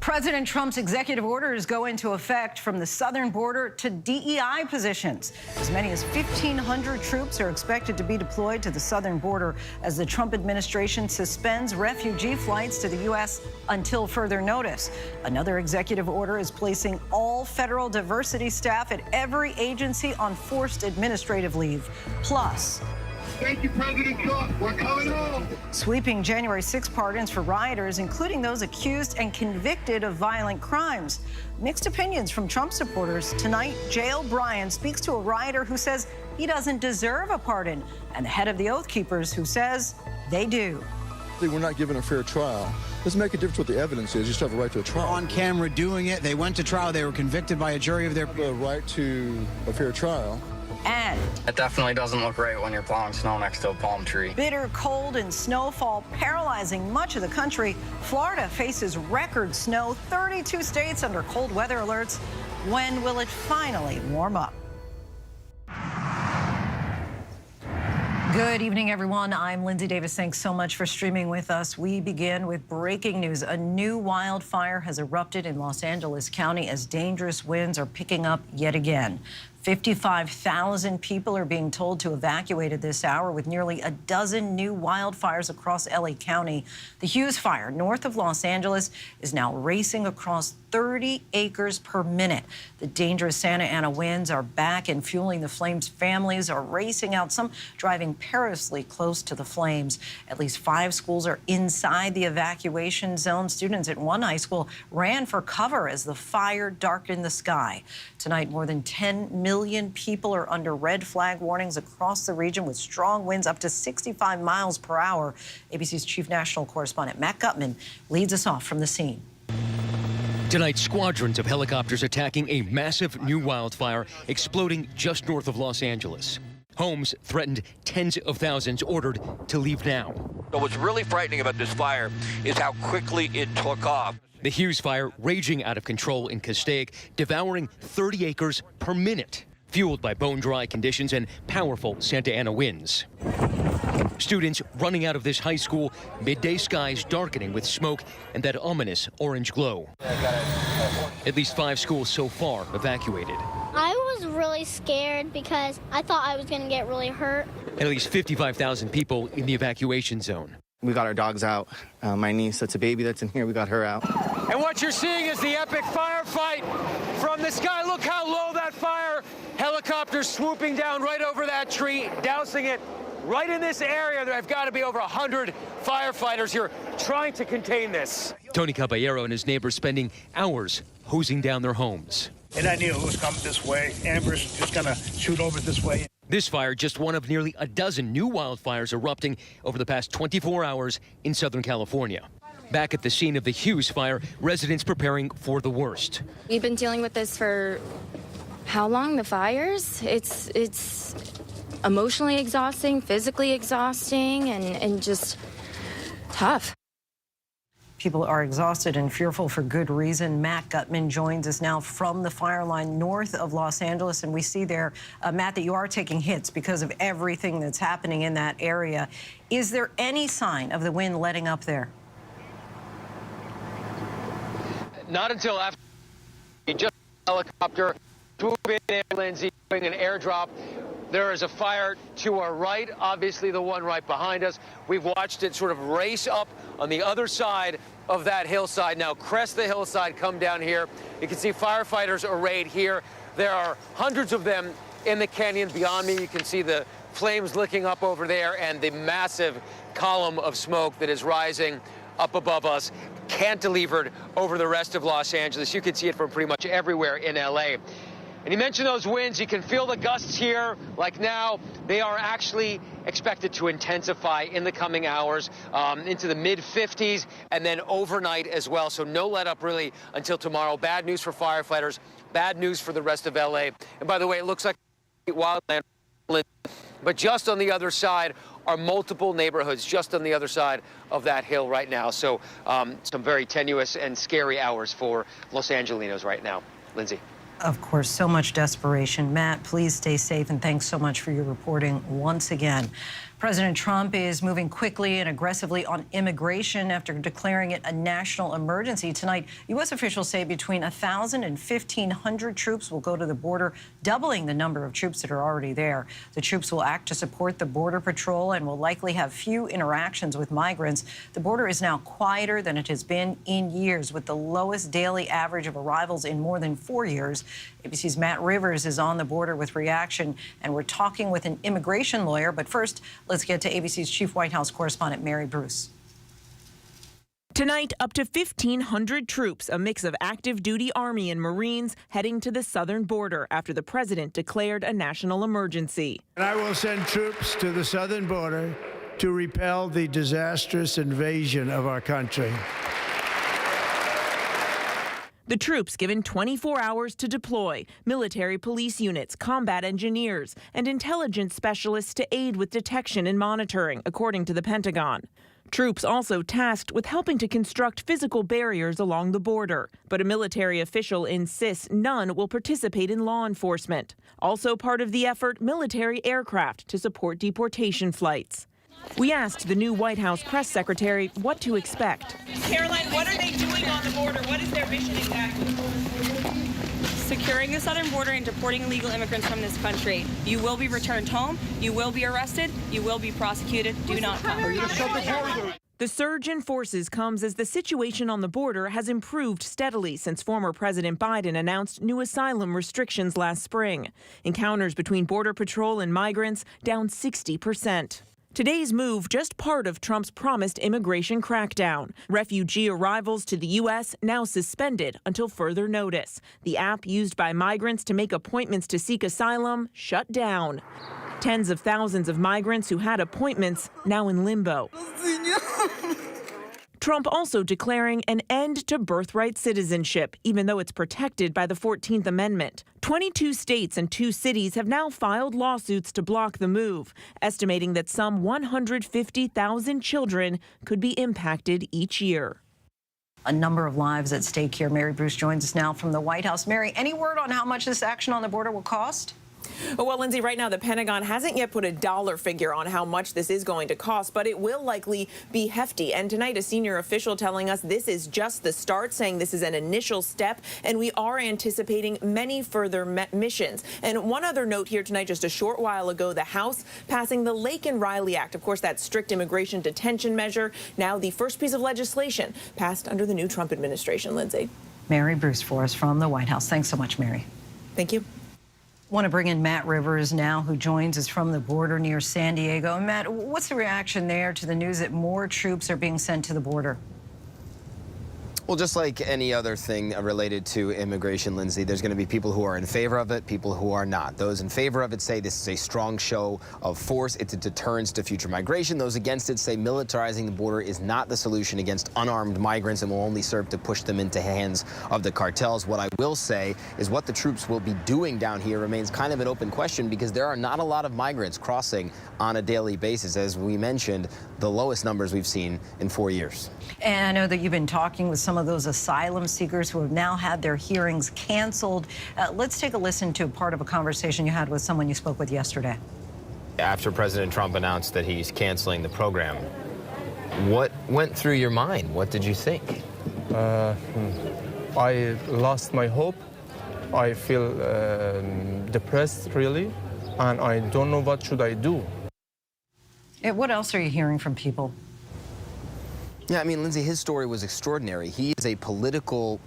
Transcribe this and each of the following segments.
President Trump's executive orders go into effect from the southern border to DEI positions. As many as 1,500 troops are expected to be deployed to the southern border as the Trump administration suspends refugee flights to the U.S. until further notice. Another executive order is placing all federal diversity staff at every agency on forced administrative leave. Plus, thank you, President Trump. We're coming home. Sweeping January 6 pardons for rioters, including those accused and convicted of violent crimes. Mixed opinions from Trump supporters. Tonight, Jay O'Brien speaks to a rioter who says he doesn't deserve a pardon, and the head of the Oath Keepers who says they do. We're not given a fair trial. Doesn't make a difference what the evidence is. You still have a right to a trial. On camera doing it. They went to trial. They were convicted by a jury of their peers. The right to a fair trial. And it definitely doesn't look right when you're plowing snow next to a palm tree. Bitter cold and snowfall paralyzing much of the country. Florida faces record snow, 32 states under cold weather alerts. When will it finally warm up? Good evening, everyone. I'm Linsey Davis. Thanks so much for streaming with us. We begin with breaking news. A new wildfire has erupted in Los Angeles County as dangerous winds are picking up yet again. 55,000 people are being told to evacuate at this hour, with nearly a dozen new wildfires across LA County. The Hughes fire north of Los Angeles is now racing across 30 acres per minute. The dangerous Santa Ana winds are back and fueling the flames. Families are racing out, some driving perilously close to the flames. At least 5 schools are inside the evacuation zone. Students at one high school ran for cover as the fire darkened the sky. Tonight, more than 10 million people are under red flag warnings across the region, with strong winds up to 65 miles per hour. ABC's chief national correspondent Matt Gutman leads us off from the scene. Tonight, squadrons of helicopters attacking a massive new wildfire exploding just north of Los Angeles. Homes threatened, tens of thousands ordered to leave now. But what's really frightening about this fire is how quickly it took off. The Hughes fire raging out of control in Castaic, devouring 30 acres per minute, fueled by bone-dry conditions and powerful Santa Ana winds. Students running out of this high school, midday skies darkening with smoke and that ominous orange glow. At least 5 schools so far evacuated. I was really scared because I thought I was going to get really hurt. At least 55,000 people in the evacuation zone. We got our dogs out. My niece, that's a baby that's in here, we got her out. And what you're seeing is the epic firefight from the sky. Look how low that fire. Helicopters swooping down right over that tree, dousing it right in this area. There have got to be over 100 firefighters here trying to contain this. Tony Caballero and his neighbors spending hours hosing down their homes. And I knew it was coming this way. Amber's just gonna shoot over this way. This fire just one of nearly a dozen new wildfires erupting over the past 24 hours in Southern California. Back at the scene of the Hughes fire, residents preparing for the worst. We've been dealing with this for how long? The fires? It's emotionally exhausting, physically exhausting, and just tough. People are exhausted and fearful for good reason. Matt Gutman joins us now from the fire line north of Los Angeles, and we see there, Matt, that you are taking hits because of everything that's happening in that area. Is there any sign of the wind letting up there? Not until after just a helicopter swooping in, Linsey, doing an airdrop. There is a fire to our right, obviously the one right behind us. We've watched it sort of race up on the other side of that hillside. Now crest the hillside, come down here. You can see firefighters arrayed here. There are hundreds of them in the canyon beyond me. You can see the flames licking up over there and the massive column of smoke that is rising up above us, cantilevered over the rest of Los Angeles. You can see it from pretty much everywhere in LA. And you mentioned those winds. You can feel the gusts here. Like now, they are actually expected to intensify in the coming hours into the mid-50s and then overnight as well. So no let up really until tomorrow. Bad news for firefighters. Bad news for the rest of LA. And by the way, it looks like wildland. But just on the other side are multiple neighborhoods just on the other side of that hill right now. So some very tenuous and scary hours for Los Angelinos right now. Linsey. Of course, so much desperation. Matt, please stay safe, and thanks so much for your reporting once again. President Trump is moving quickly and aggressively on immigration after declaring it a national emergency. Tonight, U.S. officials say between 1,000 and 1,500 troops will go to the border, doubling the number of troops that are already there. The troops will act to support the Border Patrol and will likely have few interactions with migrants. The border is now quieter than it has been in years, with the lowest daily average of arrivals in more than 4 years. ABC's Matt Rivers is on the border with reaction, and we're talking with an immigration lawyer. But first, let's get to ABC's chief White House correspondent, Mary Bruce. Tonight, up to 1,500 troops, a mix of active duty Army and Marines, heading to the southern border after the president declared a national emergency. And I will send troops to the southern border to repel the disastrous invasion of our country. The troops given 24 hours to deploy, military police units, combat engineers, and intelligence specialists to aid with detection and monitoring, according to the Pentagon. Troops also tasked with helping to construct physical barriers along the border. But a military official insists none will participate in law enforcement. Also part of the effort, military aircraft to support deportation flights. We asked the new White House press secretary what to expect. Caroline, what are they doing on the border? What is their mission exactly? Securing the southern border and deporting illegal immigrants from this country. You will be returned home. You will be arrested. You will be prosecuted. Do not come. The surge in forces comes as the situation on the border has improved steadily since former President Biden announced new asylum restrictions last spring. Encounters between Border Patrol and migrants down 60%. Today's move just part of Trump's promised immigration crackdown. Refugee arrivals to the U.S. now suspended until further notice. The app used by migrants to make appointments to seek asylum shut down. Tens of thousands of migrants who had appointments now in limbo. Trump also declaring an end to birthright citizenship, even though it's protected by the 14th Amendment. 22 states and 2 cities have now filed lawsuits to block the move, estimating that some 150,000 children could be impacted each year. A number of lives at stake here. Mary Bruce joins us now from the White House. Mary, any word on how much this action on the border will cost? Well, Lindsay, right now the Pentagon hasn't yet put a dollar figure on how much this is going to cost, but it will likely be hefty. And tonight, a senior official telling us this is just the start, saying this is an initial step, and we are anticipating many further missions. And one other note here tonight, just a short while ago, the House passing the Lake and Riley Act, of course, that strict immigration detention measure, now the first piece of legislation passed under the new Trump administration. Lindsay. Mary Bruce for us from the White House. Thanks so much, Mary. Thank you. Want to bring in Matt Rivers now, who joins us from the border near San Diego. Matt, what's the reaction there to the news that more troops are being sent to the border? Well, just like any other thing related to immigration, Lindsay, there's going to be people who are in favor of it, people who are not. Those in favor of it say this is a strong show of force. It's a deterrence to future migration. Those against it say militarizing the border is not the solution against unarmed migrants and will only serve to push them into hands of the cartels. What I will say is what the troops will be doing down here remains kind of an open question, because there are not a lot of migrants crossing on a daily basis. As we mentioned, the lowest numbers we've seen in 4 years. And I know that you've been talking with some of those asylum seekers who have now had their hearings canceled. Let's take a listen to part of a conversation you had with someone you spoke with yesterday. After President Trump announced that he's canceling the program, what went through your mind? What did you think? I lost my hope. I feel depressed, really, and I don't know what should I do. What else are you hearing from people? Yeah, I mean, Lindsay, his story was extraordinary. He is a political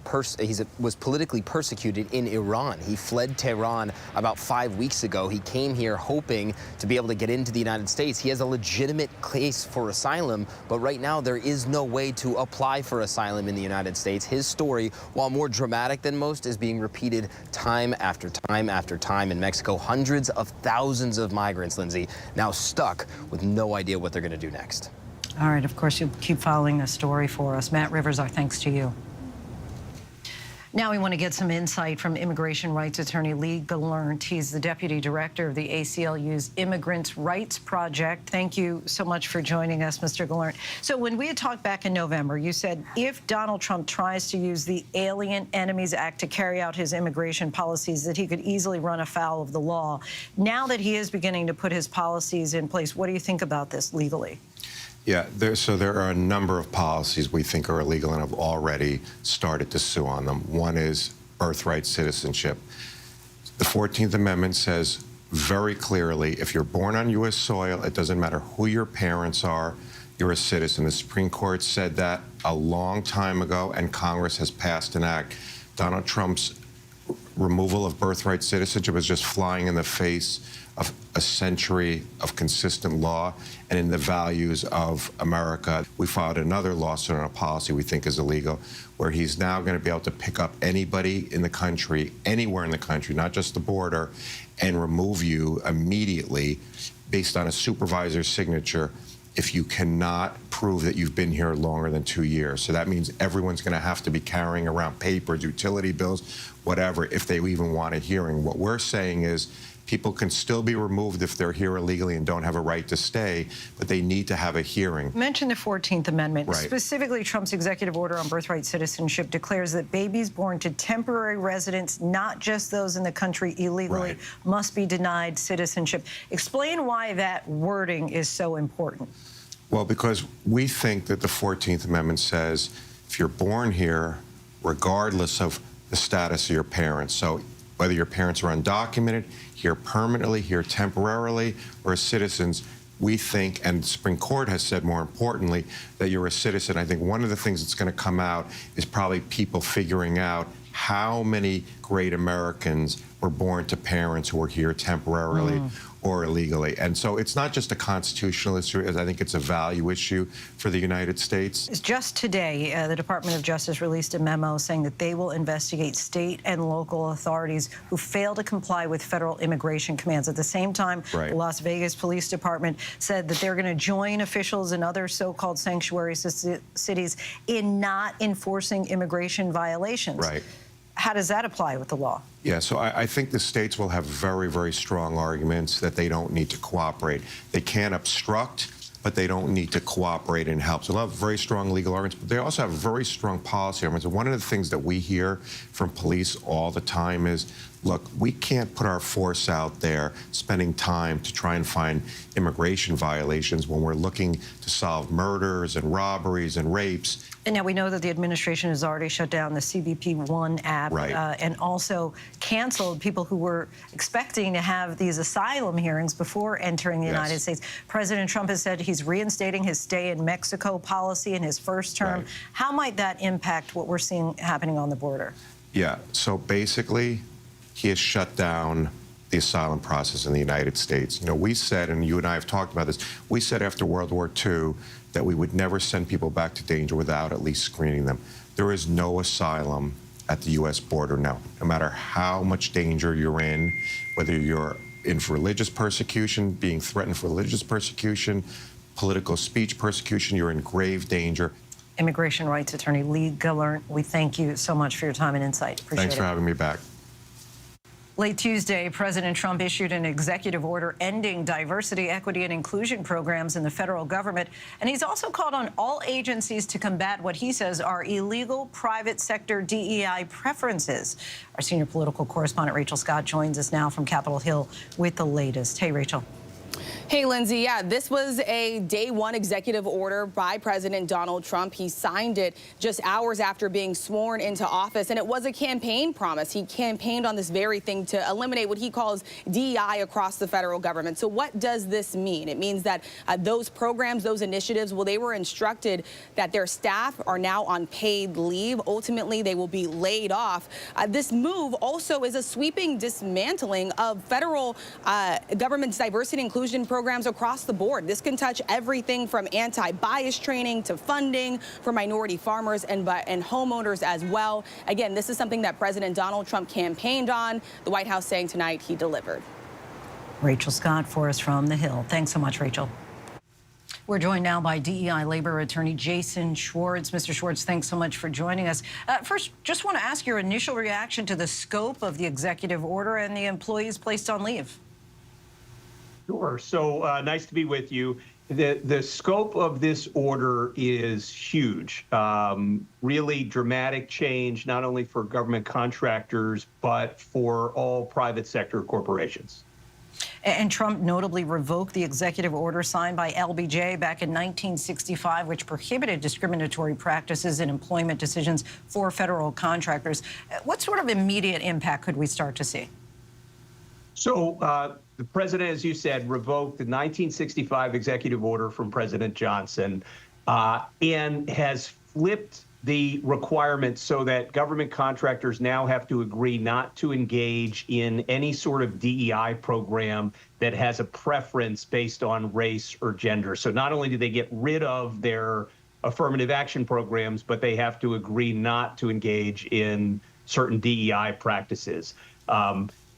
was politically persecuted in Iran. He fled Tehran about 5 weeks ago. He came here hoping to be able to get into the United States. He has a legitimate case for asylum, but right now there is no way to apply for asylum in the United States. His story, while more dramatic than most, is being repeated time after time after time in Mexico. Hundreds of thousands of migrants, Lindsay, now stuck with no idea what they're going to do next. All right, of course, you'll keep following this story for us. Matt Rivers, our thanks to you. Now we want to get some insight from immigration rights attorney Lee Gallant. He's the deputy director of the ACLU's Immigrants' Rights Project. Thank you so much for joining us, Mr. Gallant. So when we had talked back in November, you said if Donald Trump tries to use the Alien Enemies Act to carry out his immigration policies, that he could easily run afoul of the law. Now that he is beginning to put his policies in place, what do you think about this legally? Yeah, there are a number of policies we think are illegal and have already started to sue on them. One is birthright citizenship. The 14th Amendment says very clearly, if you're born on U.S. soil, it doesn't matter who your parents are, you're a citizen. The Supreme Court said that a long time ago, and Congress has passed an act. Donald Trump's removal of birthright citizenship is just flying in the face of a century of consistent law and in the values of America. We filed another lawsuit on a policy we think is illegal, where he's now going to be able to pick up anybody in the country, anywhere in the country, not just the border, and remove you immediately based on a supervisor's signature if you cannot prove that you've been here longer than 2 years. So that means everyone's going to have to be carrying around papers, utility bills, whatever, if they even want a hearing. What we're saying is people can still be removed if they're here illegally and don't have a right to stay, but they need to have a hearing. You mentioned the 14th Amendment. Right. Specifically, Trump's executive order on birthright citizenship declares that babies born to temporary residents, not just those in the country illegally, must be denied citizenship. Explain why that wording is so important. Well, because we think that the 14th Amendment says if you're born here, regardless of the status of your parents, so whether your parents are undocumented, here permanently, here temporarily, or as citizens, we think, and the Supreme Court has said more importantly, that you're a citizen. I think one of the things that's going to come out is probably people figuring out how many great Americans were born to parents who were here temporarily or illegally. And so it's not just a constitutional issue, I think it's a value issue for the United States. Just today, the Department of Justice released a memo saying that they will investigate state and local authorities who fail to comply with federal immigration commands. At the same time, the Las Vegas Police Department said that they're going to join officials in other so-called sanctuary cities in not enforcing immigration violations. Right. How does that apply with the law? Yeah, so I think the states will have very, very strong arguments that they don't need to cooperate. They can't obstruct, but they don't need to cooperate and help. So they'll have very strong legal arguments, but they also have very strong policy arguments. And one of the things that we hear from police all the time is, look, we can't put our force out there spending time to try and find immigration violations when we're looking to solve murders and robberies and rapes. And now we know that the administration has already shut down the CBP One app and also canceled people who were expecting to have these asylum hearings before entering the United States. President Trump has said he's reinstating his stay in Mexico policy in his first term. How might that impact what we're seeing happening on the border? Yeah, so basically, he has shut down the asylum process in the United States. You know, we said, and you and I have talked about this, we said after World War II that we would never send people back to danger without at least screening them. There is no asylum at the U.S. border now, no matter how much danger you're in, whether you're in for religious persecution, being threatened for religious persecution, political speech persecution, you're in grave danger. Immigration rights attorney Lee Gallant, we thank you so much for your time and insight. Appreciate Thanks for having me back. Late Tuesday, President Trump issued an executive order ending diversity, equity, and inclusion programs in the federal government. And he's also called on all agencies to combat what he says are illegal private sector DEI preferences. Our senior political correspondent Rachel Scott joins us now from Capitol Hill with the latest. Hey, Rachel. Hey, Lindsay. Yeah, this was a day one executive order by President Donald Trump. He signed it just hours after being sworn into office, and it was a campaign promise. He campaigned on this very thing to eliminate what he calls DEI across the federal government. So what does this mean? It means that those programs, those initiatives, well, they were instructed that their staff are now on paid leave. Ultimately, they will be laid off. This move also is a sweeping dismantling of federal government's diversity and inclusion programs across the board. This can touch everything from anti-bias training to funding for minority farmers and homeowners as well. Again, this is something that President Donald Trump campaigned on. The White House saying tonight he delivered. Rachel Scott for us from the Hill. Thanks so much, Rachel. We're joined now by DEI labor attorney Jason Schwartz. Mr. Schwartz, thanks so much for joining us. First, just want to ask your initial reaction to the scope of the executive order and the employees placed on leave. Sure. So nice to be with you. The scope of this order is huge. Really dramatic change, not only for government contractors, but for all private sector corporations. And Trump notably revoked the executive order signed by LBJ back in 1965, which prohibited discriminatory practices in employment decisions for federal contractors. What sort of immediate impact could we start to see? So the president, as you said, revoked the 1965 executive order from President Johnson and has flipped the requirements so that government contractors now have to agree not to engage in any sort of DEI program that has a preference based on race or gender. So not only do they get rid of their affirmative action programs, but they have to agree not to engage in certain DEI practices.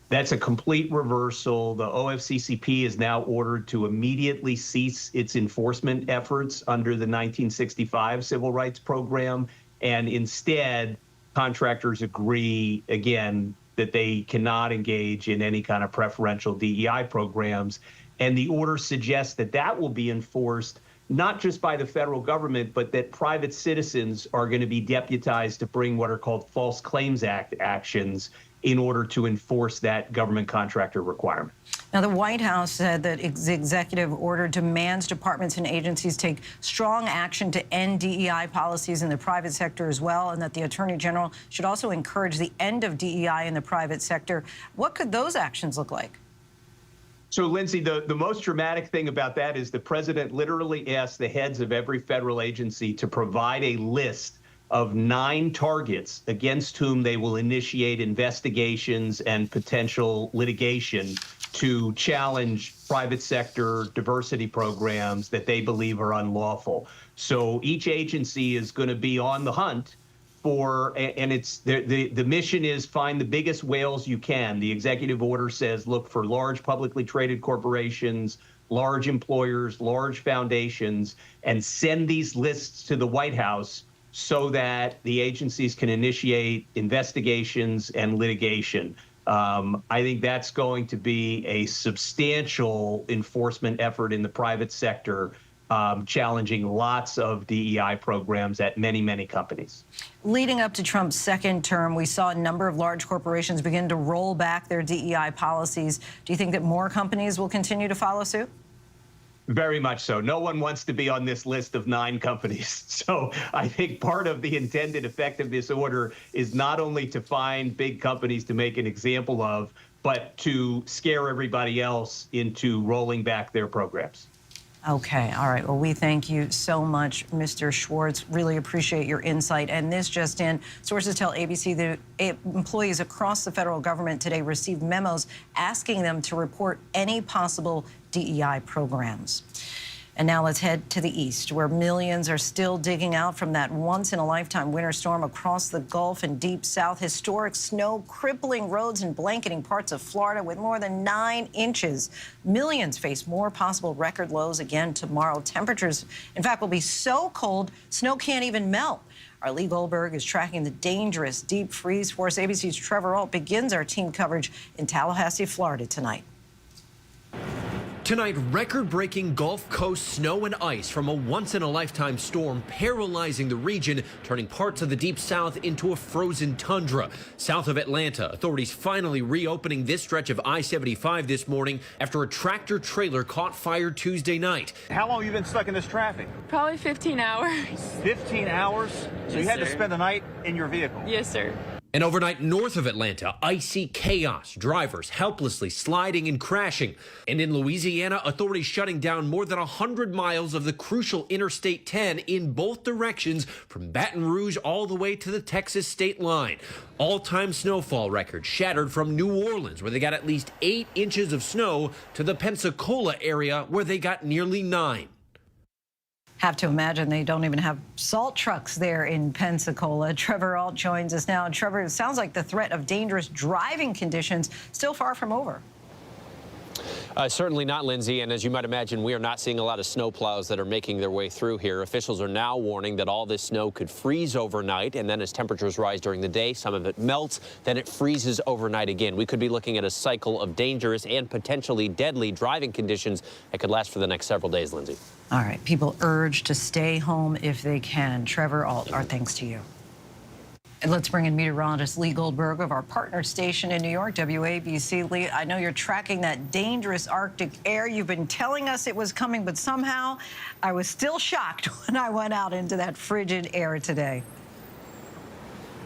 That's a complete reversal. The OFCCP is now ordered to immediately cease its enforcement efforts under the 1965 Civil Rights Program, and instead, contractors agree, again, that they cannot engage in any kind of preferential DEI programs. And the order suggests that that will be enforced not just by the federal government, but that private citizens are going to be deputized to bring what are called False Claims Act actions in order to enforce that government contractor requirement. Now, the White House said that the executive order demands departments and agencies take strong action to end DEI policies in the private sector as well, and that the Attorney General should also encourage the end of DEI in the private sector. What could those actions look like? So, Lindsay, the most dramatic thing about that is the president literally asked the heads of every federal agency to provide a list of 9 targets against whom they will initiate investigations and potential litigation to challenge private sector diversity programs that they believe are unlawful. So each agency is going to be on the hunt for, and it's the mission is find the biggest whales you can. The executive order says look for large publicly traded corporations, large employers, large foundations, and send these lists to the White House so that the agencies can initiate investigations and litigation. I think that's going to be a substantial enforcement effort in the private sector, challenging lots of DEI programs at many, many companies. Leading up to Trump's second term, we saw a number of large corporations begin to roll back their DEI policies. Do you think that more companies will continue to follow suit? Very much so. No one wants to be on this list of 9 companies. So I think part of the intended effect of this order is not only to find big companies to make an example of, but to scare everybody else into rolling back their programs. Okay. All right. Well, we thank you so much, Mr. Schwartz. Really appreciate your insight. And this just in, sources tell ABC that employees across the federal government today received memos asking them to report any possible DEI programs. And now let's head to the east, where millions are still digging out from that once-in-a-lifetime winter storm across the Gulf and deep south. Historic snow crippling roads and blanketing parts of Florida with more than 9 inches. Millions face more possible record lows again tomorrow. Temperatures, in fact, will be so cold, snow can't even melt. Our Lee Goldberg is tracking the dangerous deep freeze for us. ABC's Trevor Ault begins our team coverage in Tallahassee, Florida tonight. Tonight, record-breaking Gulf Coast snow and ice from a once-in-a-lifetime storm paralyzing the region, turning parts of the deep south into a frozen tundra. South of Atlanta, authorities finally reopening this stretch of I-75 this morning after a tractor-trailer caught fire Tuesday night. How long have you been stuck in this traffic? Probably 15 hours. 15 hours? So you had to spend the night in your vehicle? Yes, sir. And overnight north of Atlanta, icy chaos, drivers helplessly sliding and crashing. And in Louisiana, authorities shutting down more than 100 miles of the crucial Interstate 10 in both directions from Baton Rouge all the way to the Texas state line. All-time snowfall record shattered from New Orleans, where they got at least 8 inches of snow, to the Pensacola area, where they got nearly 9. Have to imagine they don't even have salt trucks there in Pensacola. Trevor Ault joins us now. Trevor, it sounds like the threat of dangerous driving conditions still far from over. Certainly not, Lindsay. And as you might imagine, we are not seeing a lot of snow plows that are making their way through here. Officials are now warning that all this snow could freeze overnight. And then as temperatures rise during the day, some of it melts. Then it freezes overnight again. We could be looking at a cycle of dangerous and potentially deadly driving conditions that could last for the next several days, Lindsay. All right. People urged to stay home if they can. Trevor, our thanks to you. And let's bring in meteorologist Lee Goldberg of our partner station in New York, WABC. Lee, I know you're tracking that dangerous Arctic air. You've been telling us it was coming, but somehow I was still shocked when I went out into that frigid air today.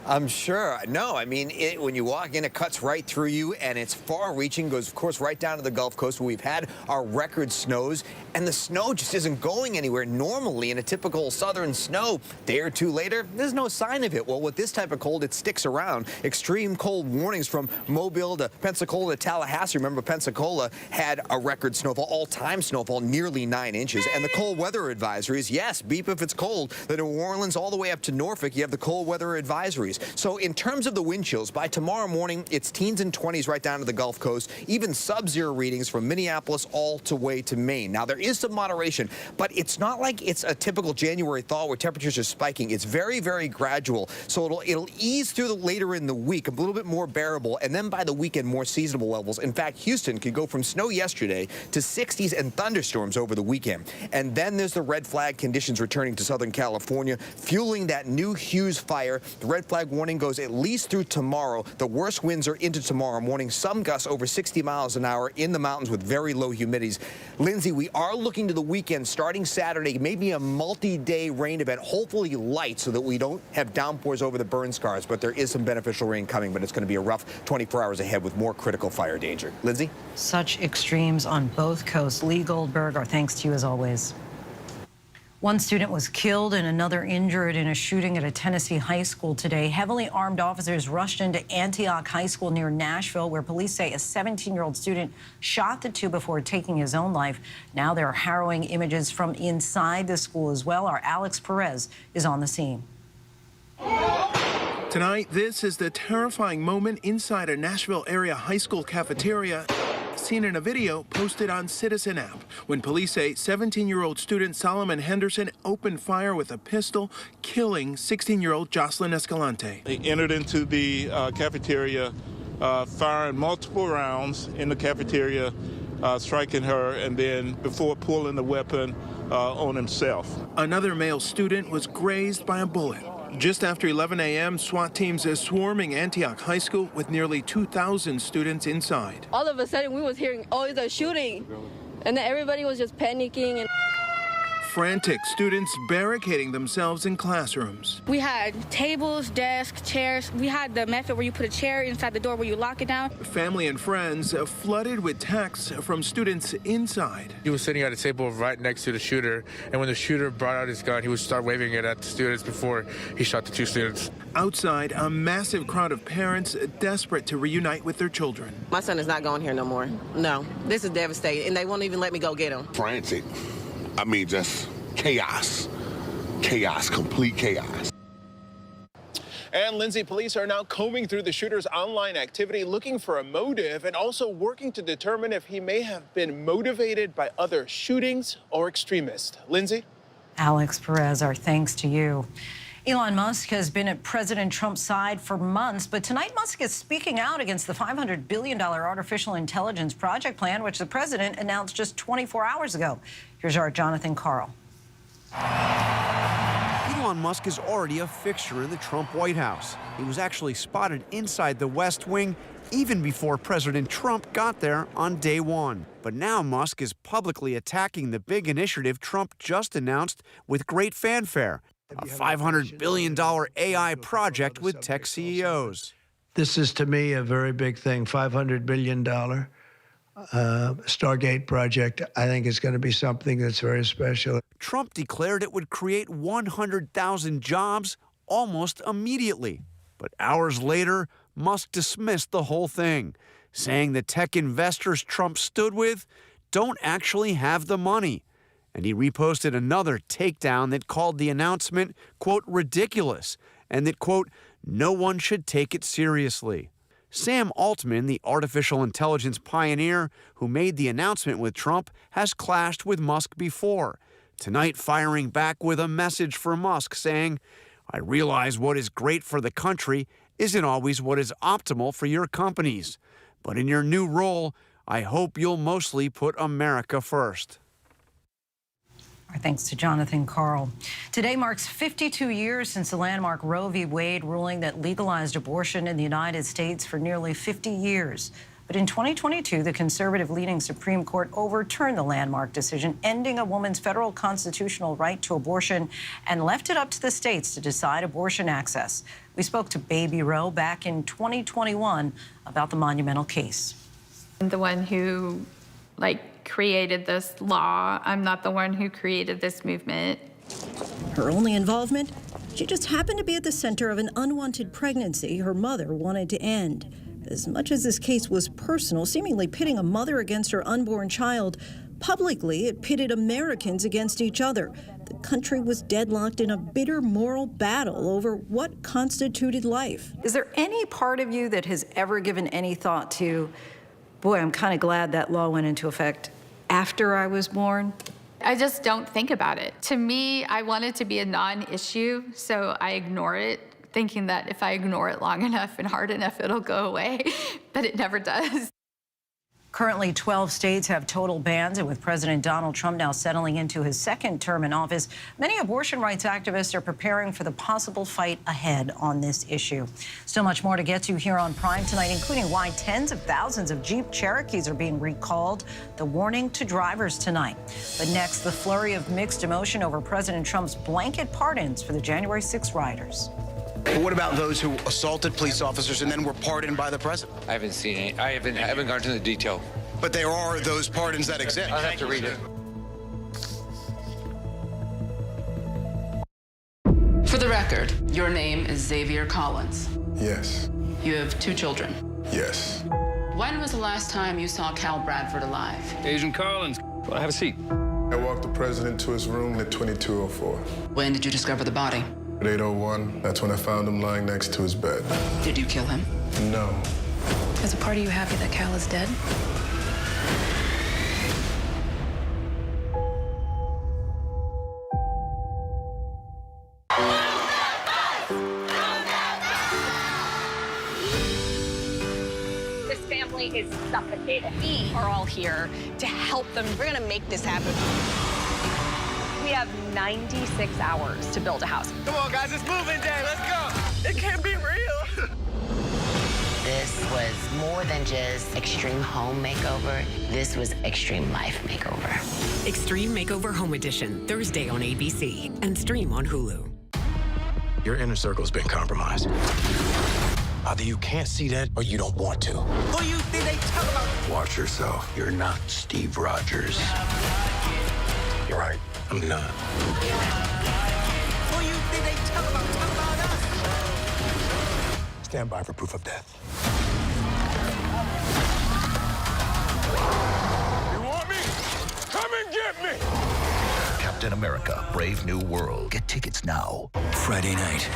I'm sure. No, I mean, when you walk in, it cuts right through you, and it's far-reaching, goes, of course, right down to the Gulf Coast, where we've had our record snows, and the snow just isn't going anywhere. Normally, in a typical southern snow, a day or two later, there's no sign of it. Well, with this type of cold, it sticks around. Extreme cold warnings from Mobile to Pensacola to Tallahassee. Remember, Pensacola had a record snowfall, all-time snowfall, nearly 9 inches. And the cold weather advisories, yes, beep if it's cold. The New Orleans all the way up to Norfolk, you have the cold weather advisories. So in terms of the wind chills, by tomorrow morning, it's teens and 20s right down to the Gulf Coast, even sub-zero readings from Minneapolis all the way to Maine. Now, there is some moderation, but it's not like it's a typical January thaw where temperatures are spiking. It's very, very gradual. So it'll ease through later in the week, a little bit more bearable, and then by the weekend, more seasonable levels. In fact, Houston could go from snow yesterday to 60s and thunderstorms over the weekend. And then there's the red flag conditions returning to Southern California, fueling that new Hughes fire. The red flag warning goes at least through tomorrow. The worst winds are into tomorrow morning. Some gusts over 60 miles an hour in the mountains with very low humidities. Lindsay, we are looking to the weekend starting Saturday, maybe a multi-day rain event, hopefully light so that we don't have downpours over the burn scars. But there is some beneficial rain coming, but it's going to be a rough 24 hours ahead with more critical fire danger. Lindsay? Such extremes on both coasts. Lee Goldberg, our thanks to you as always. One student was killed and another injured in a shooting at a Tennessee high school today. Heavily armed officers rushed into Antioch High School near Nashville, where police say a 17-year-old student shot the two before taking his own life. Now there are harrowing images from inside the school as well. Our Alex Perez is on the scene. Tonight, this is the terrifying moment inside a Nashville area high school cafeteria, seen in a video posted on Citizen app, when police say 17-year-old student Solomon Henderson opened fire with a pistol, killing 16-year-old Jocelyn Escalante. They entered into the cafeteria, firing multiple rounds in the cafeteria, striking her, and then before pulling the weapon on himself. Another male student was grazed by a bullet. Just after 11 a.m., SWAT teams are swarming Antioch High School with nearly 2,000 students inside. All of a sudden, we was hearing, oh, it's a shooting. And then everybody was just panicking. And frantic students barricading themselves in classrooms. We had tables, desks, chairs. We had the method where you put a chair inside the door where you lock it down. Family and friends flooded with texts from students inside. He was sitting at a table right next to the shooter, and when the shooter brought out his gun, he would start waving it at the students before he shot the two students. Outside, a massive crowd of parents desperate to reunite with their children. My son is not going here no more. No, this is devastating, and they won't even let me go get him. Frantic. I mean, just chaos. Chaos, complete chaos. And Lindsay, police are now combing through the shooter's online activity, looking for a motive and also working to determine if he may have been motivated by other shootings or extremists. Lindsay? Alex Perez, our thanks to you. Elon Musk has been at President Trump's side for months, but tonight Musk is speaking out against the $500 billion artificial intelligence project plan, which the president announced just 24 hours ago. Here's our Jonathan Carl. Elon Musk is already a fixture in the Trump White House. He was actually spotted inside the West Wing even before President Trump got there on day one. But now Musk is publicly attacking the big initiative Trump just announced with great fanfare. A $500 billion AI project with tech CEOs. This is, to me, a very big thing. $500 billion Stargate project, I think, is going to be something that's very special. Trump declared it would create 100,000 jobs almost immediately. But hours later, Musk dismissed the whole thing, saying the tech investors Trump stood with don't actually have the money. And he reposted another takedown that called the announcement, quote, ridiculous, and that, quote, no one should take it seriously. Sam Altman, the artificial intelligence pioneer who made the announcement with Trump, has clashed with Musk before. Tonight, firing back with a message for Musk saying, "I realize what is great for the country isn't always what is optimal for your companies. But in your new role, I hope you'll mostly put America first." Our thanks to Jonathan Karl. Today marks 52 years since the landmark Roe v. Wade ruling that legalized abortion in the United States for nearly 50 years. But in 2022, the conservative-leaning Supreme Court overturned the landmark decision, ending a woman's federal constitutional right to abortion, and left it up to the states to decide abortion access. We spoke to Baby Roe back in 2021 about the monumental case. I'm the one who, created this law. I'm not the one who created this movement. Her only involvement? She just happened to be at the center of an unwanted pregnancy her mother wanted to end. As much as this case was personal, seemingly pitting a mother against her unborn child, publicly it pitted Americans against each other. The country was deadlocked in a bitter moral battle over what constituted life. Is there any part of you that has ever given any thought to, boy, I'm kind of glad that law went into effect after I was born? I just don't think about it. To me, I want it to be a non-issue, so I ignore it, thinking that if I ignore it long enough and hard enough, it'll go away, but it never does. Currently, 12 states have total bans, and with President Donald Trump now settling into his second term in office, many abortion rights activists are preparing for the possible fight ahead on this issue. Still much more to get to here on Prime tonight, including why tens of thousands of Jeep Cherokees are being recalled, the warning to drivers tonight. But next, the flurry of mixed emotion over President Trump's blanket pardons for the January 6 rioters. But what about those who assaulted police officers and then were pardoned by the president? I haven't seen any. I haven't gone into the detail. But there are those pardons that exist. I'll have to read it. For the record, your name is Xavier Collins. Yes. You have 2 children. Yes. When was the last time you saw Cal Bradford alive? Agent Collins, well, have a seat. I walked the president to his room at 2204. When did you discover the body? At 8:01, that's when I found him lying next to his bed. Did you kill him? No. Is a part of you happy that Cal is dead? This family is suffocated. We are all here to help them. We're gonna make this happen. We have 96 hours to build a house. Come on, guys, it's moving day. Let's go. It can't be real. This was more than just Extreme Home Makeover. This was Extreme Life Makeover. Extreme Makeover Home Edition, Thursday on ABC and stream on Hulu. Your inner circle's been compromised. Either you can't see that or you don't want to. Who you think they talk about? Watch yourself. You're not Steve Rogers. You're right. I'm not. Who you think they talk about? Talk about us. Stand by for proof of death. You want me? Come and get me. Captain America, Brave New World. Get tickets now. Friday night,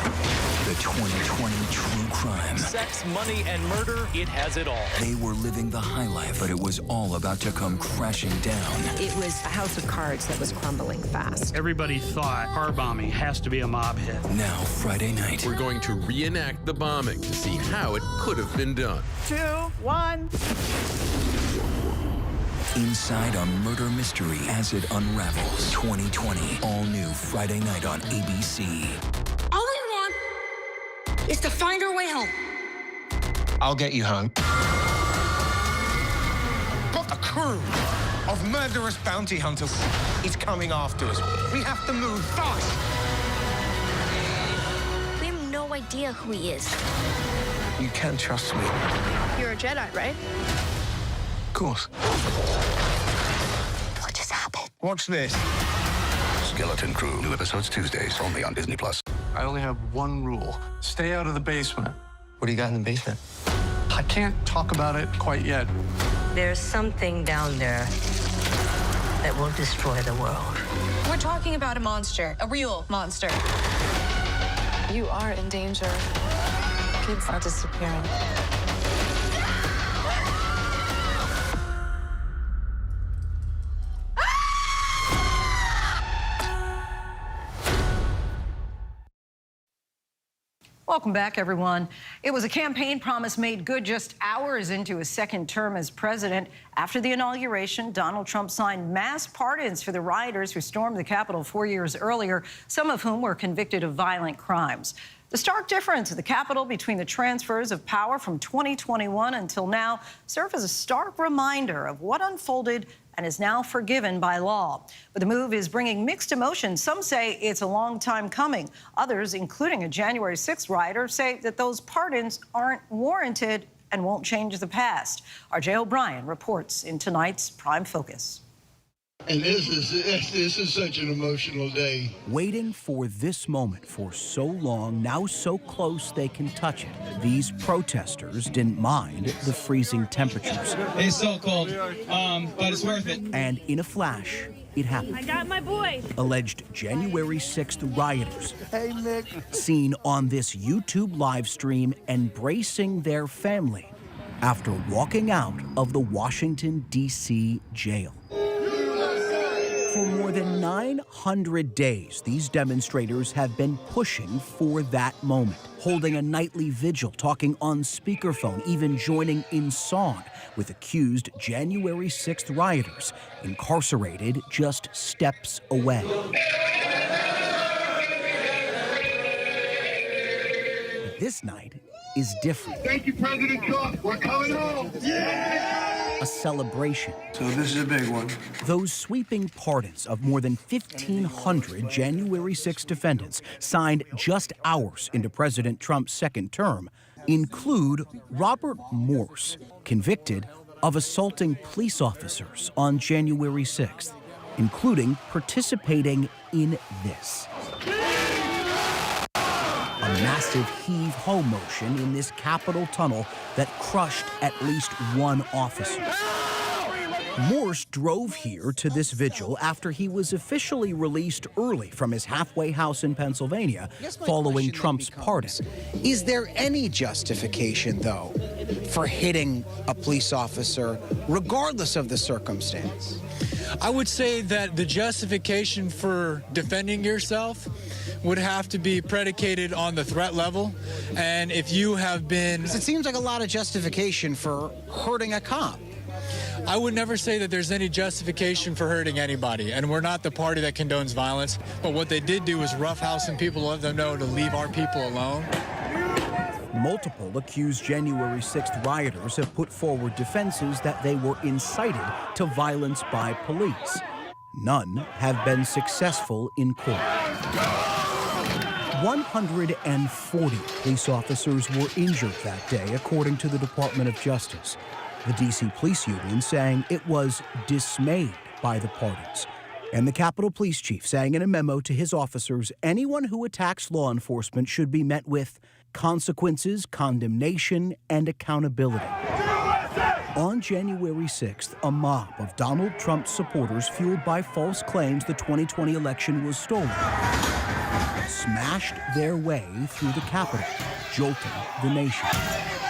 the 2020 true crime. Sex, money, and murder, it has it all. They were living the high life, but it was all about to come crashing down. It was a house of cards that was crumbling fast. Everybody thought car bombing has to be a mob hit. Now, Friday night. We're going to reenact the bombing to see how it could have been done. 2, 1. Inside a murder mystery as it unravels. 2020, all new Friday night on ABC. All we want is to find our way home. I'll get you home. Got a crew of murderous bounty hunters. He's coming after us. We have to move fast. We have no idea who he is. You can trust me. You're a Jedi, right? Of course. What just happened? Watch this. Skeleton Crew. New episodes Tuesdays, only on Disney+. I only have one rule. Stay out of the basement. What do you got in the basement? I can't talk about it quite yet. There's something down there that will destroy the world. We're talking about a monster, a real monster. You are in danger. Kids are disappearing. Welcome back, everyone. It was a campaign promise made good just hours into his second term as president. After the inauguration, Donald Trump signed mass pardons for the rioters who stormed the Capitol 4 years earlier, some of whom were convicted of violent crimes. The stark difference at the Capitol between the transfers of power from 2021 until now serve as a stark reminder of what unfolded and is now forgiven by law. But the move is bringing mixed emotions. Some say it's a long time coming. Others, including a January 6th rioter, say that those pardons aren't warranted and won't change the past. R.J. O'Brien reports in tonight's Prime Focus. And this is such an emotional day. Waiting for this moment for so long, now so close they can touch it. These protesters didn't mind the freezing temperatures. It's so cold, but it's worth it. And in a flash, it happened. I got my boy. Alleged January 6th rioters. Hey, Nick. Seen on this YouTube live stream embracing their family after walking out of the Washington, D.C. jail. For more than 900 days, these demonstrators have been pushing for that moment, holding a nightly vigil, talking on speakerphone, even joining in song with accused January 6th rioters incarcerated just steps away. But this night is different. Thank you, President Trump. We're coming home. Yeah! A celebration. So this is a big one. Those sweeping pardons of more than 1,500 January 6 defendants signed just hours into President Trump's second term include Robert Morse, convicted of assaulting police officers on January 6th, including participating in this. A massive heave-ho motion in this Capitol tunnel that crushed at least one officer. Morse drove here to this vigil after he was officially released early from his halfway house in Pennsylvania following Trump's pardon. Is there any justification, though, for hitting a police officer, regardless of the circumstance? I would say that the justification for defending yourself would have to be predicated on the threat level. And if you have been... It seems like a lot of justification for hurting a cop. I would never say that there's any justification for hurting anybody, and we're not the party that condones violence. But what they did do is roughhousing people, let them know to leave our people alone. Multiple accused January 6th rioters have put forward defenses that they were incited to violence by police. None have been successful in court. 140 police officers were injured that day, according to the Department of Justice. The D.C. Police Union saying it was dismayed by the pardons. And the Capitol Police Chief saying in a memo to his officers, anyone who attacks law enforcement should be met with consequences, condemnation, and accountability. On January 6th, a mob of Donald Trump supporters, fueled by false claims the 2020 election was stolen, smashed their way through the Capitol, jolting the nation.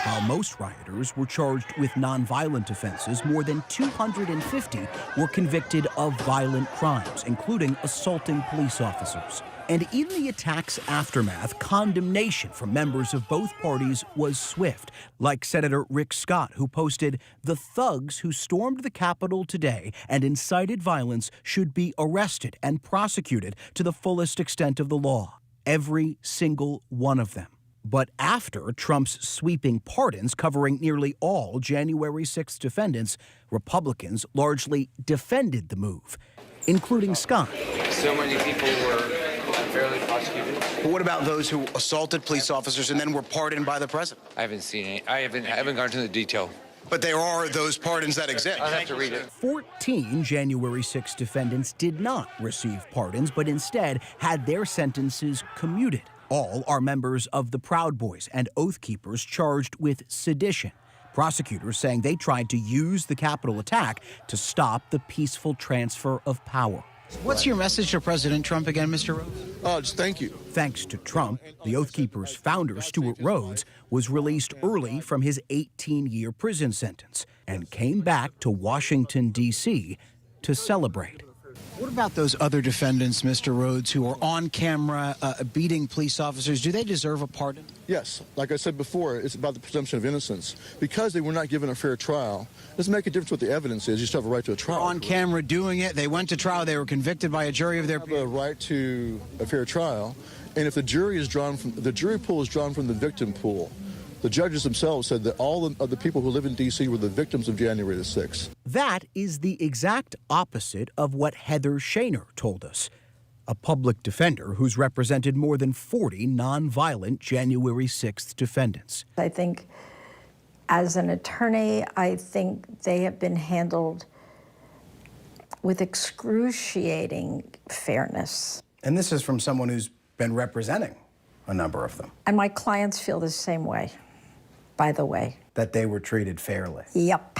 While most rioters were charged with nonviolent offenses, more than 250 were convicted of violent crimes, including assaulting police officers. And in the attack's aftermath, condemnation from members of both parties was swift, like Senator Rick Scott, who posted, "The thugs who stormed the Capitol today and incited violence should be arrested and prosecuted to the fullest extent of the law. Every single one of them." But after Trump's sweeping pardons covering nearly all January 6th defendants, Republicans largely defended the move, including Scott. So many people were unfairly prosecuted. But what about those who assaulted police officers and then were pardoned by the president? I haven't seen any. I haven't gone into the detail. But there are those pardons that exist. I'll have to read it. 14 January 6 defendants did not receive pardons, but instead had their sentences commuted. All are members of the Proud Boys and Oath Keepers charged with sedition. Prosecutors saying they tried to use the Capitol attack to stop the peaceful transfer of power. What's your message to President Trump again, Mr. Rhodes? Just thank you. Thanks to Trump, the Oath Keepers founder, Stuart Rhodes, was released early from his 18-year prison sentence and came back to Washington, D.C. to celebrate. What about those other defendants, Mr. Rhodes, who are on camera beating police officers? Do they deserve a pardon? Yes. Like I said before, it's about the presumption of innocence. Because they were not given a fair trial, it doesn't make a difference what the evidence is. You still have a right to a trial. On camera doing it. They went to trial. They were convicted by a jury of their peers. They have a right to a fair trial. And if the jury pool is drawn from the victim pool, the judges themselves said that all of the people who live in D.C. were the victims of January the 6th. That is the exact opposite of what Heather Shaner told us, a public defender who's represented more than 40 nonviolent January 6th defendants. I think as an attorney, I think they have been handled with excruciating fairness. And this is from someone who's been representing a number of them. And my clients feel the same way, by the way. That they were treated fairly. Yep.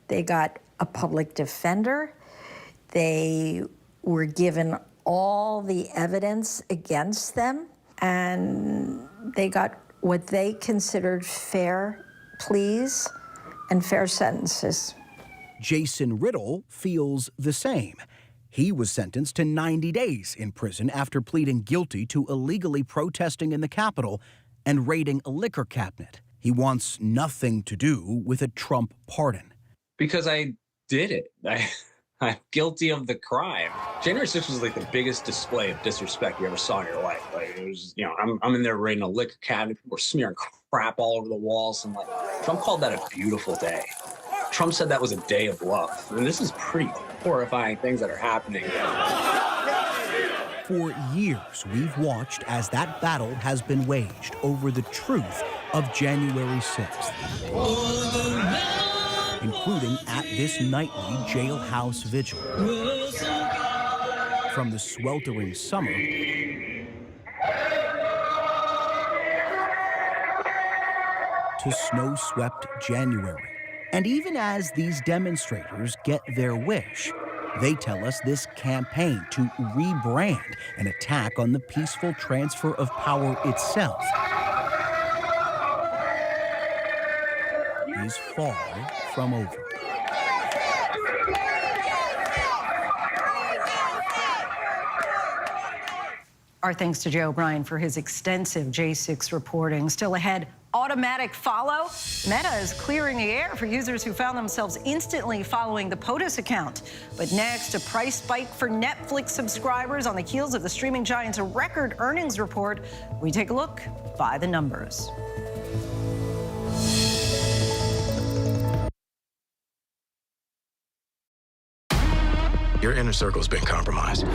They got a public defender. They were given all the evidence against them, and they got what they considered fair pleas and fair sentences. Jason Riddle feels the same. He was sentenced to 90 days in prison after pleading guilty to illegally protesting in the Capitol and raiding a liquor cabinet. He wants nothing to do with a Trump pardon. Because I did it. I'm guilty of the crime. January 6th was like the biggest display of disrespect you ever saw in your life. Like, it was, you know, I'm in there raiding a liquor cabinet. People were smearing crap all over the walls. And like, Trump called that a beautiful day. Trump said that was a day of love. And this is pretty horrifying things that are happening. For years, we've watched as that battle has been waged over the truth of January 6th, including at this nightly jailhouse vigil. From the sweltering summer to snow-swept January. And even as these demonstrators get their wish, they tell us this campaign to rebrand an attack on the peaceful transfer of power itself is far from over. Our thanks to Joe O'Brien for his extensive J6 reporting. Still ahead, automatic follow. Meta is clearing the air for users who found themselves instantly following the POTUS account. But next, a price spike for Netflix subscribers on the heels of the streaming giant's record earnings report. We take a look by the numbers. Your inner circle's been compromised.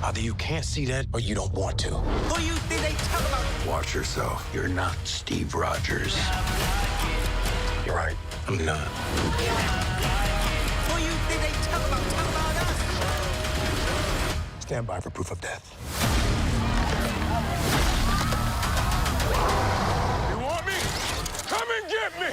Either you can't see that or you don't want to. Who you think they talk about? Watch yourself. You're not Steve Rogers. You're right. I'm not. Who you think they talk about us? Stand by for proof of death. You want me? Come and get me!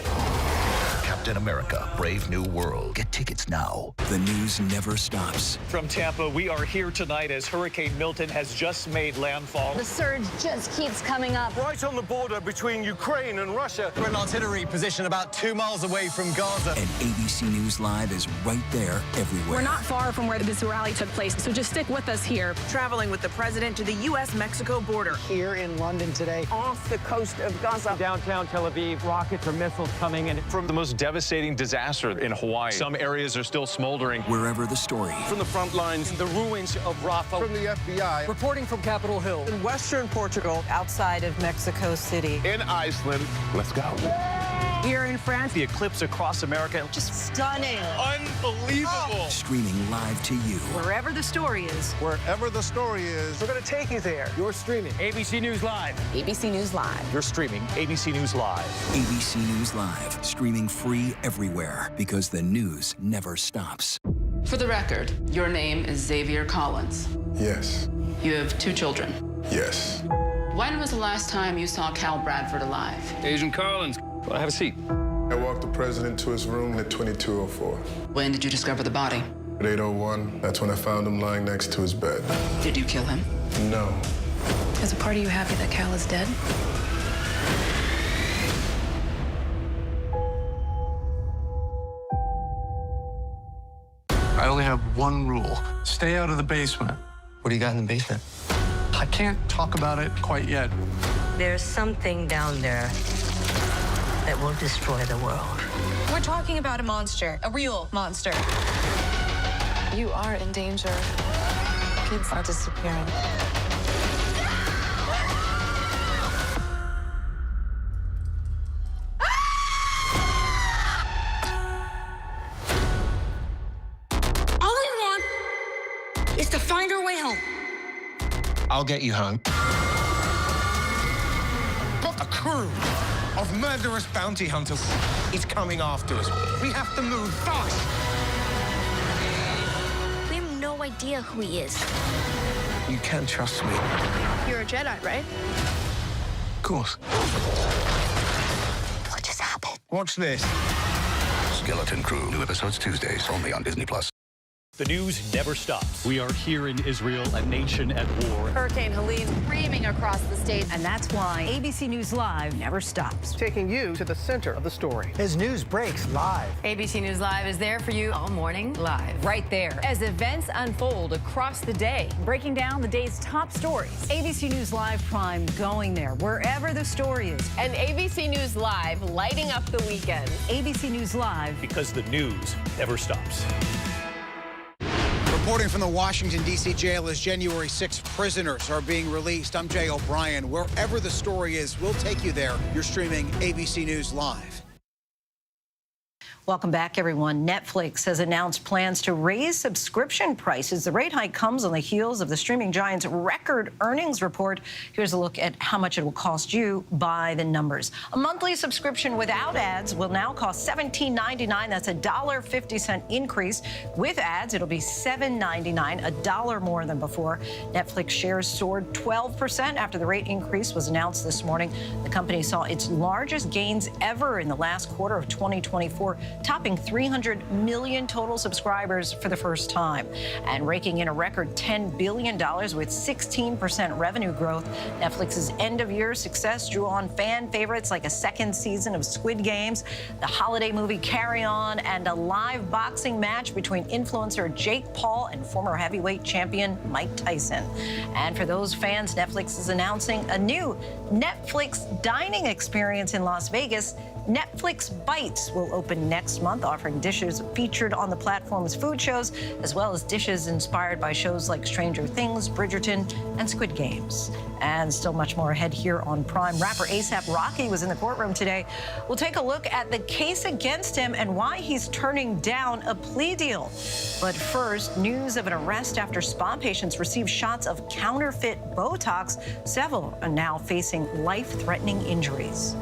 Captain America, Brave New World. Get tickets now. The news never stops. From Tampa, we are here tonight as Hurricane Milton has just made landfall. The surge just keeps coming up. Right on the border between Ukraine and Russia. We're in artillery position about 2 miles away from Gaza. And ABC News Live is right there everywhere. We're not far from where this rally took place, so just stick with us here. Traveling with the president to the U.S.-Mexico border. Here in London today, off the coast of Gaza. Downtown Tel Aviv, rockets or missiles coming in. From the most devastating disaster in Hawaii. Some areas are still smoldering. Wherever the story. From the front lines, The ruins of Rafah. from the FBI, Reporting from Capitol Hill. In western Portugal. Outside of Mexico City. in Iceland. Let's go. Here in France. The eclipse across America. Just stunning. Unbelievable. Streaming live to you. Wherever the story is. Wherever the story is, We're going to take you there. you're streaming. ABC News Live. ABC News Live. You're streaming ABC News Live. ABC News Live. Streaming free everywhere because the news never stops. For the record, your name is Xavier Collins. Yes. You have 2 children. Yes. When was the last time you saw Cal Bradford alive? Agent Collins, well, have a seat. I walked the president to his room at 22:04. When did you discover the body? At 8:01, that's when I found him lying next to his bed. Did you kill him? No. Is a part of you happy that Cal is dead? I only have one rule. Stay out of the basement. What do you got in the basement? I can't talk about it quite yet. There's something down there that will destroy the world. We're talking about a monster, a real monster. You are in danger. Kids are disappearing. All we want is to find our way home. I'll get you home. But a crew of murderous bounty hunters is coming after us. We have to move fast. We have no idea who he is. You can trust me. You're a Jedi, right? Of course. What just happened? Watch this. Skeleton Crew. New episodes Tuesdays, only on Disney+. The news never stops. We are here in Israel, a nation at war. Hurricane Helene screaming across the state. And that's why ABC News Live never stops. Taking you to the center of the story. As news breaks live. ABC News Live is there for you all morning live. Right there. As events unfold across the day, breaking down the day's top stories. ABC News Live Prime going there, wherever the story is. And ABC News Live lighting up the weekend. ABC News Live. Because the news never stops. Reporting from the Washington, D.C. jail as January 6th prisoners are being released. I'm Jay O'Brien. Wherever the story is, we'll take you there. You're streaming ABC News Live. Welcome back, everyone. Netflix has announced plans to raise subscription prices. The rate hike comes on the heels of the streaming giant's record earnings report. Here's a look at how much it will cost you by the numbers. A monthly subscription without ads will now cost $17.99. That's a $1.50 increase. With ads, it'll be $7.99, $1 more than before. Netflix shares soared 12% after the rate increase was announced this morning. The company saw its largest gains ever in the last quarter of 2024. Topping 300 million total subscribers for the first time and raking in a record $10 billion with 16% revenue growth. Netflix's end-of-year success drew on fan favorites like a second season of Squid Games, the holiday movie Carry On, and a live boxing match between influencer Jake Paul and former heavyweight champion Mike Tyson. And for those fans, Netflix is announcing a new Netflix dining experience in Las Vegas. Netflix Bites will open next month, offering dishes featured on the platform's food shows, as well as dishes inspired by shows like Stranger Things, Bridgerton, and Squid Games. And still much more ahead here on Prime. Rapper A$AP Rocky was in the courtroom today. We'll take a look at the case against him and why he's turning down a plea deal. But first, news of an arrest after spa patients received shots of counterfeit Botox. Several are now facing life-threatening injuries.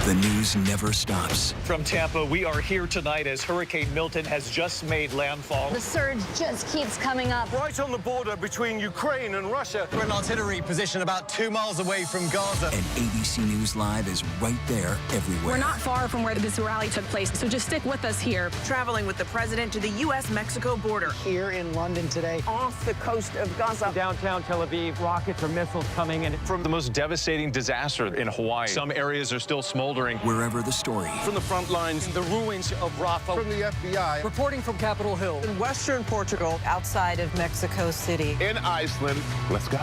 The news never stops. From Tampa, we are here tonight as Hurricane Milton has just made landfall. The surge just keeps coming up. Right on the border between Ukraine and Russia. We're in artillery position about 2 miles away from Gaza. And ABC News Live is right there everywhere. We're not far from where this rally took place, so just stick with us here. Traveling with the president to the U.S.-Mexico border. Here in London today, off the coast of Gaza. Downtown Tel Aviv, rockets or missiles coming in. From the most devastating disaster in Hawaii. Some areas are still smoldering. Wherever the story. From the front lines, the ruins of Rafah. From the FBI. Reporting from Capitol Hill. In western Portugal. Outside of Mexico City. In Iceland. Let's go.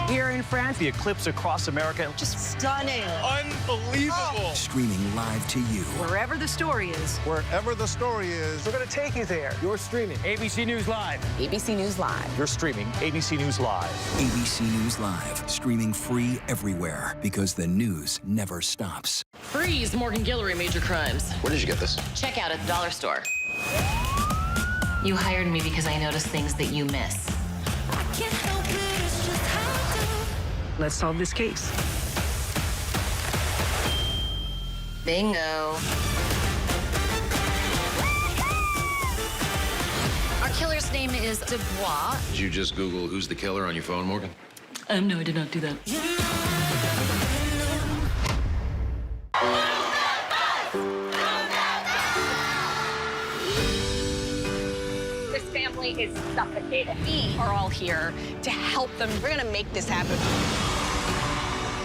Here in France. The eclipse across America. Just stunning. Unbelievable. Streaming live to you. Wherever the story is. Wherever the story is. We're going to take you there. You're streaming. ABC News Live. ABC News Live. You're streaming ABC News Live. ABC News Live. Streaming free everywhere because the news never stops. Freeze Morgan Guillory Major Crimes. Where did you get this? Check out at the dollar store. You hired me because I noticed things that you miss. Let's solve this case. Bingo. Our killer's name is Dubois. Did you just Google who's the killer on your phone, Morgan? No, I did not do that. This family is suffocated. We are all here to help them. We're going to make this happen.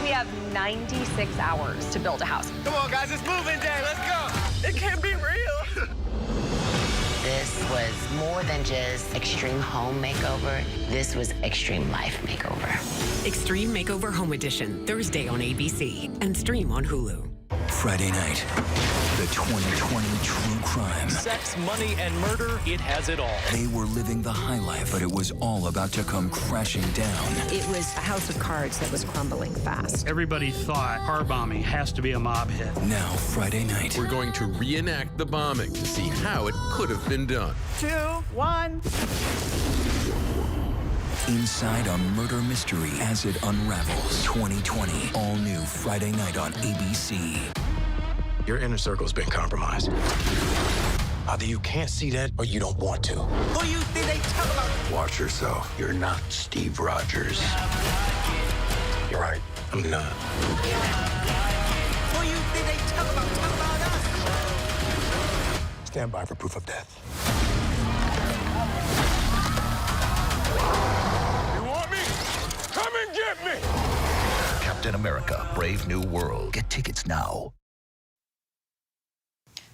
We have 96 hours to build a house. Come on, guys, it's moving day. Let's go. It can't be real. this was more than just extreme home makeover. This was extreme life makeover. Extreme Makeover Home Edition, Thursday on ABC and stream on Hulu. Friday night, the 2020 true crime. Sex, money, and murder, it has it all. They were living the high life, but it was all about to come crashing down. It was a house of cards that was crumbling fast. Everybody thought car bombing has to be a mob hit. Now, Friday night. We're going to reenact the bombing to see how it could have been done. 2, 1. Inside a murder mystery as it unravels. 2020, all new Friday night on ABC. Your inner circle's been compromised. Either you can't see that or you don't want to. Who you think they talk about? Watch yourself. You're not Steve Rogers. You're right. I'm not. Who you think they talk about? Talk about us. Stand by for proof of death. You want me? Come and get me! Captain America, Brave New World. Get tickets now.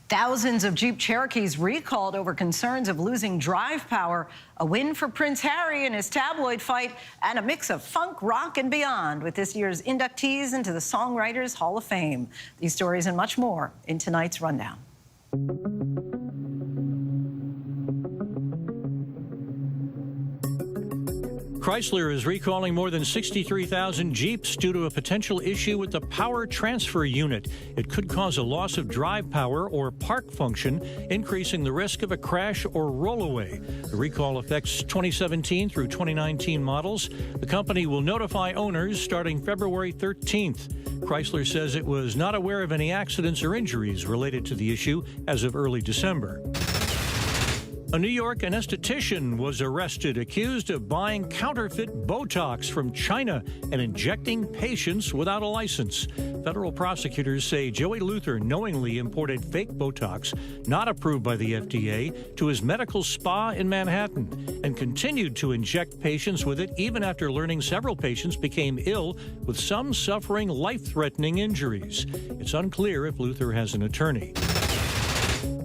Thousands of Jeep Cherokees recalled over concerns of losing drive power. A win for Prince Harry in his tabloid fight, and a mix of funk, rock, and beyond with this year's inductees into the Songwriters Hall of Fame. These stories and much more in tonight's Rundown. Chrysler is recalling more than 63,000 Jeeps due to a potential issue with the power transfer unit. It could cause a loss of drive power or park function, increasing the risk of a crash or rollaway. The recall affects 2017 through 2019 models. The company will notify owners starting February 13th. Chrysler says it was not aware of any accidents or injuries related to the issue as of early December. A New York anesthetician was arrested, accused of buying counterfeit Botox from China and injecting patients without a license. Federal prosecutors say Joey Luther knowingly imported fake Botox, not approved by the FDA, to his medical spa in Manhattan and continued to inject patients with it even after learning several patients became ill, with some suffering life-threatening injuries. It's unclear if Luther has an attorney.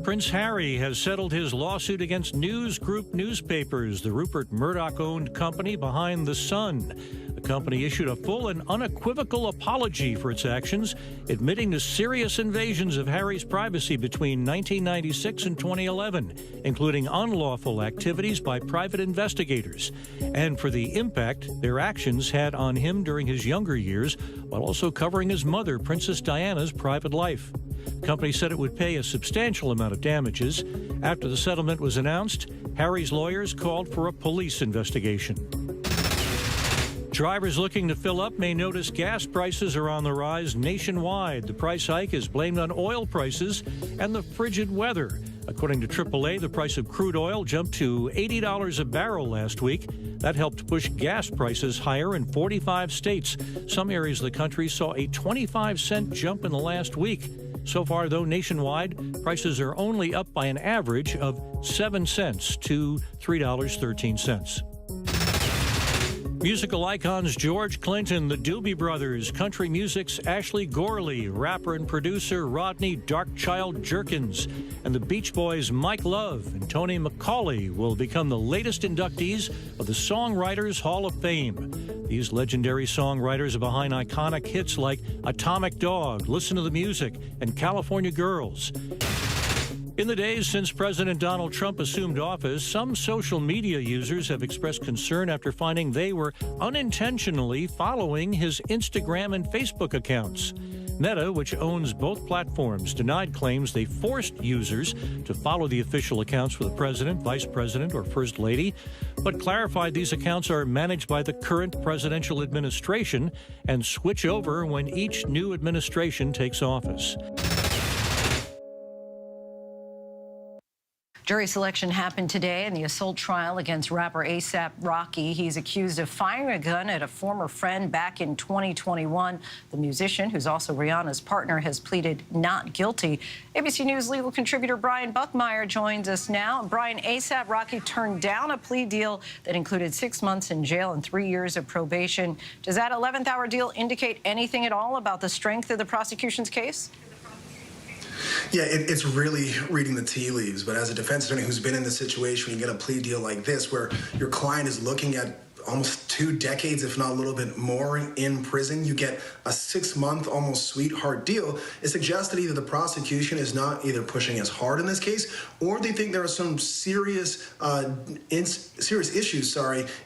Prince Harry has settled his lawsuit against News Group newspapers, the Rupert Murdoch-owned company behind The Sun. The company issued a full and unequivocal apology for its actions, admitting to serious invasions of Harry's privacy between 1996 and 2011, including unlawful activities by private investigators, and for the impact their actions had on him during his younger years, while also covering his mother, Princess Diana's private life. The company said it would pay a substantial amount of damages. After the settlement was announced, Harry's lawyers called for a police investigation. Drivers looking to fill up may notice gas prices are on the rise nationwide. The price hike is blamed on oil prices and the frigid weather. According to AAA, the price of crude oil jumped to $80 a barrel last week. That helped push gas prices higher in 45 states. Some areas of the country saw a 25-cent jump in the last week. So far, though, nationwide, prices are only up by an average of 7 cents to $3.13. Musical icons George Clinton, the Doobie Brothers, country music's Ashley Gorley, rapper and producer Rodney Darkchild Jerkins, and the Beach Boys' Mike Love and Tony McCauley will become the latest inductees of the Songwriters Hall of Fame. These legendary songwriters are behind iconic hits like Atomic Dog, Listen to the Music, and California Girls. In the days since President Donald Trump assumed office, some social media users have expressed concern after finding they were unintentionally following his Instagram and Facebook accounts. Meta, which owns both platforms, denied claims they forced users to follow the official accounts for the president, vice president, or first lady, but clarified these accounts are managed by the current presidential administration and switch over when each new administration takes office. Jury selection happened today in the assault trial against rapper A$AP Rocky. He's accused of firing a gun at a former friend back in 2021. The musician, who's also Rihanna's partner, has pleaded not guilty. ABC News legal contributor Brian Buckmeyer joins us now. Brian, A$AP Rocky turned down a plea deal that included 6 months in jail and 3 years of probation. Does that 11th-hour deal indicate anything at all about the strength of the prosecution's case? Yeah, it's really reading the tea leaves. But as a defense attorney who's been in this situation, you get a plea deal like this where your client is looking at almost 2 decades, if not a little bit more, in prison. You get a 6-month, almost sweetheart deal. It suggests that either the prosecution is not either pushing as hard in this case, or they think there are some serious issues,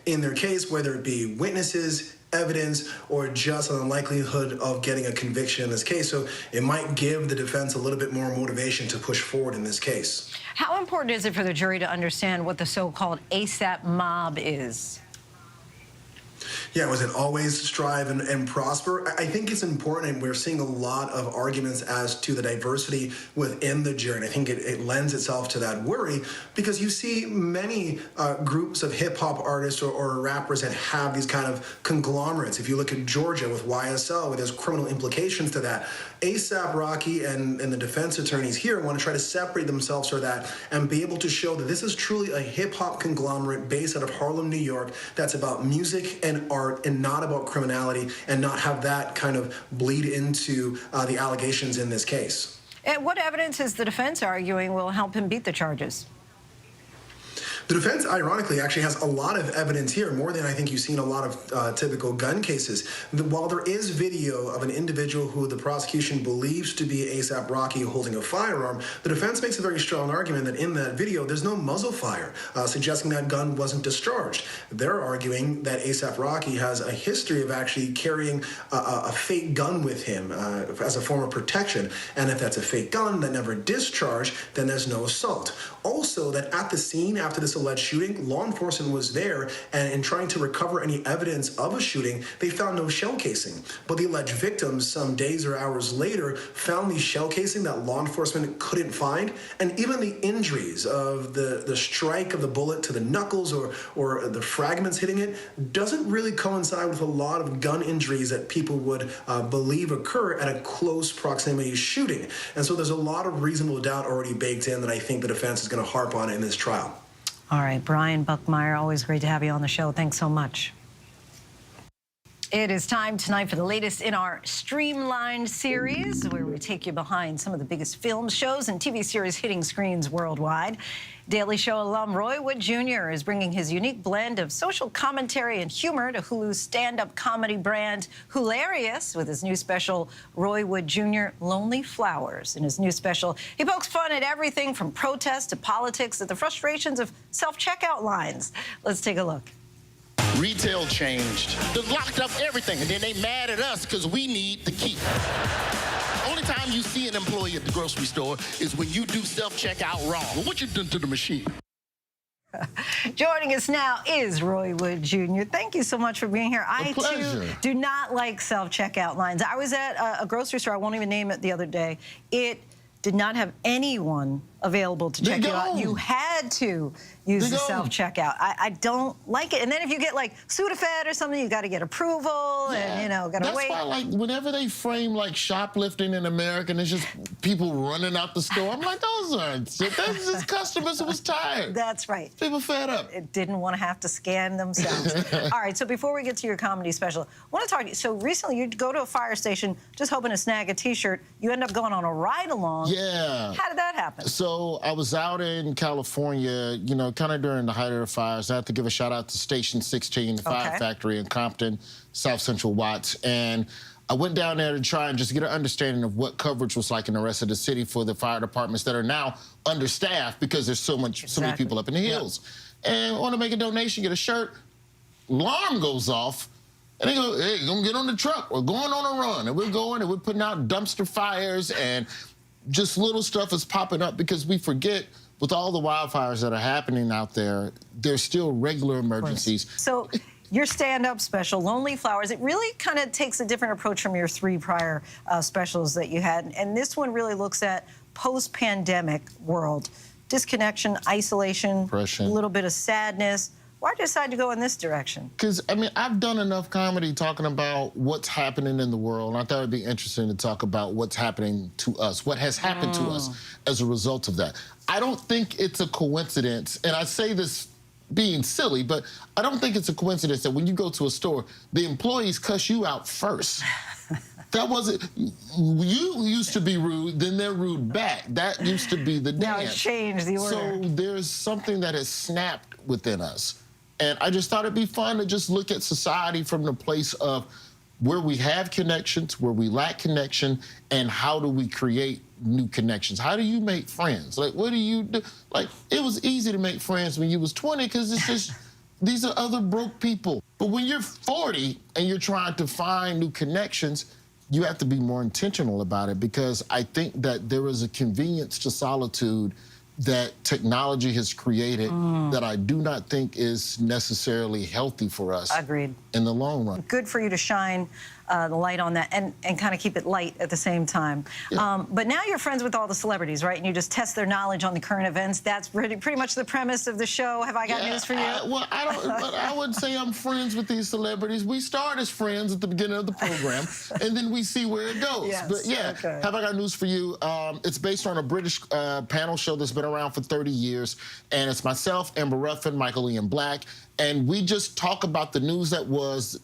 in their case, whether it be witnesses, evidence, or just on the likelihood of getting a conviction in this case. So it might give the defense a little bit more motivation to push forward in this case. How important is it for the jury to understand what the so-called ASAP mob is? Yeah, was it always strive and prosper? I think it's important, and we're seeing a lot of arguments as to the diversity within the jury, and I think it lends itself to that worry, because you see many groups of hip-hop artists or rappers that have these kind of conglomerates. If you look at Georgia with YSL, where there's criminal implications to that, ASAP Rocky and the defense attorneys here want to try to separate themselves from that and be able to show that this is truly a hip-hop conglomerate based out of Harlem, New York, that's about music and art and not about criminality, and not have that kind of bleed into the allegations in this case. And what evidence is the defense arguing will help him beat the charges? The defense, ironically, actually has a lot of evidence here, more than I think you see in a lot of typical gun cases. While there is video of an individual who the prosecution believes to be A$AP Rocky holding a firearm, the defense makes a very strong argument that in that video there's no muzzle fire, suggesting that gun wasn't discharged. They're arguing that A$AP Rocky has a history of actually carrying a fake gun with him as a form of protection, and if that's a fake gun that never discharged, then there's no assault. Also, that at the scene after this alleged shooting, law enforcement was there, and in trying to recover any evidence of a shooting, they found no shell casing. But the alleged victims, some days or hours later, found the shell casing that law enforcement couldn't find, and even the injuries of the strike of the bullet to the knuckles or the fragments hitting it doesn't really coincide with a lot of gun injuries that people would believe occur at a close proximity shooting. And so there's a lot of reasonable doubt already baked in that I think the defense is going to harp on in this trial. All right, Brian Buckmeyer, always great to have you on the show. Thanks so much. It is time tonight for the latest in our Streamlined series, where we take you behind some of the biggest films, shows, and TV series hitting screens worldwide. Daily Show alum Roy Wood Jr. is bringing his unique blend of social commentary and humor to Hulu's stand-up comedy brand Hularious with his new special, Roy Wood Jr. Lonely Flowers. In his new special, he pokes fun at everything from protests to politics to the frustrations of self-checkout lines. Let's take a look. Retail changed. They locked up everything, and then they mad at us because we need the key. Only time you see an employee at the grocery store is when you do self-checkout wrong. Well, what you done to the machine? Joining us now is Roy Wood Jr. Thank you so much for being here. I, too, do not like self-checkout lines. I was at a grocery store, I won't even name it, the other day. It did not have anyone available to check you out. You had to use the self-checkout. I don't like it. And then if you get like Sudafed or something, you got to get approval and, you know, got to wait. That's why, like, whenever they frame like shoplifting in America and it's just people running out the store, I'm like, those aren't shit. That's just customers who was tired. That's right. People fed up. It didn't want to have to scan themselves. All right, so before we get to your comedy special, I want to talk to you. So recently you go to a fire station just hoping to snag a T-shirt. You end up going on a ride-along. Yeah. How did that happen? So I was out in California, you know, kind of during the height of the fires. I have to give a shout out to Station 16, the fire factory in Compton, South Central Watts. And I went down there to try and just get an understanding of what coverage was like in the rest of the city for the fire departments that are now understaffed because there's so many people up in the hills. And I want to make a donation, get a shirt. Alarm goes off. And they go, hey, you're going to get on the truck. We're going on a run. And we're going and we're putting out dumpster fires and just little stuff is popping up because we forget with all the wildfires that are happening out there, there's still regular emergencies. So your stand-up special, Lonely Flowers, it really kind of takes a different approach from your 3 prior specials that you had. And this one really looks at post-pandemic world. Disconnection, isolation, depression, a little bit of sadness. Why did you decide to go in this direction? Because, I mean, I've done enough comedy talking about what's happening in the world, and I thought it'd be interesting to talk about what's happening to us, what has happened to us as a result of that. I don't think it's a coincidence, and I say this being silly, but I don't think it's a coincidence that when you go to a store, the employees cuss you out first. That wasn't, you used to be rude, then they're rude back. That used to be the dance. Now it's changed the order. So there's something that has snapped within us. And I just thought it'd be fun to just look at society from the place of where we have connections, where we lack connection, and how do we create new connections? How do you make friends? Like, what do you do? Like, it was easy to make friends when you was 20 because it's just, these are other broke people. But when you're 40 and you're trying to find new connections, you have to be more intentional about it, because I think that there is a convenience to solitude that technology has created that I do not think is necessarily healthy for us. Agreed. In the long run. Good for you to shine the light on that and kind of keep it light at the same time. Yeah. But now you're friends with all the celebrities, right? And you just test their knowledge on the current events. That's pretty much the premise of the show. Have I got news for you? I wouldn't say I'm friends with these celebrities. We start as friends at the beginning of the program, and then we see where it goes. Yes. But yeah, okay. Have I got news for you? It's based on a British panel show that's been around for 30 years, and it's myself, Amber Ruffin, Michael Ian Black, and we just talk about the news that was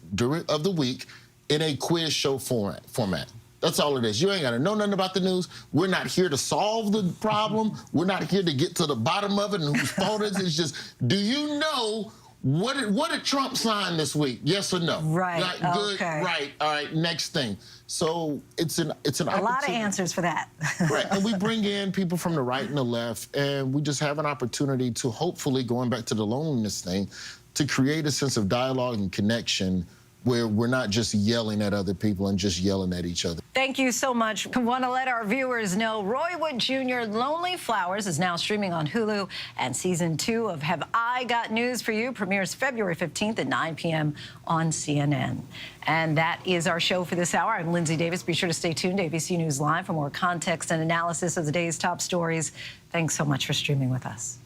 of the week in a quiz show format. That's all it is. You ain't got to know nothing about the news. We're not here to solve the problem. We're not here to get to the bottom of it and whose fault it is. It's just, do you know what did Trump sign this week? Yes or no? Right. Not good. Okay. Right. All right. Next thing. So it's an opportunity. A lot of answers for that. Right. And we bring in people from the right and the left, and we just have an opportunity to hopefully, going back to the loneliness thing, to create a sense of dialogue and connection where we're not just yelling at other people and just yelling at each other. Thank you so much. I want to let our viewers know Roy Wood Jr. Lonely Flowers is now streaming on Hulu, and season 2 of Have I Got News for You premieres February 15th at 9 p.m. on CNN. And that is our show for this hour. I'm Linsey Davis. Be sure to stay tuned to ABC News Live for more context and analysis of the day's top stories. Thanks so much for streaming with us.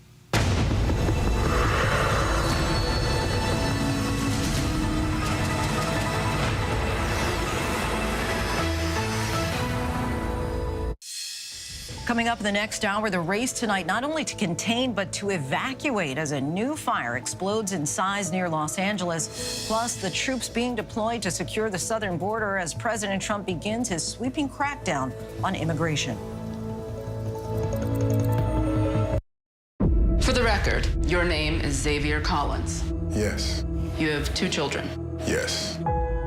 Coming up in the next hour, the race tonight not only to contain but to evacuate as a new fire explodes in size near Los Angeles. Plus, the troops being deployed to secure the southern border as President Trump begins his sweeping crackdown on immigration. For the record, your name is Xavier Collins. Yes. You have 2 children. Yes.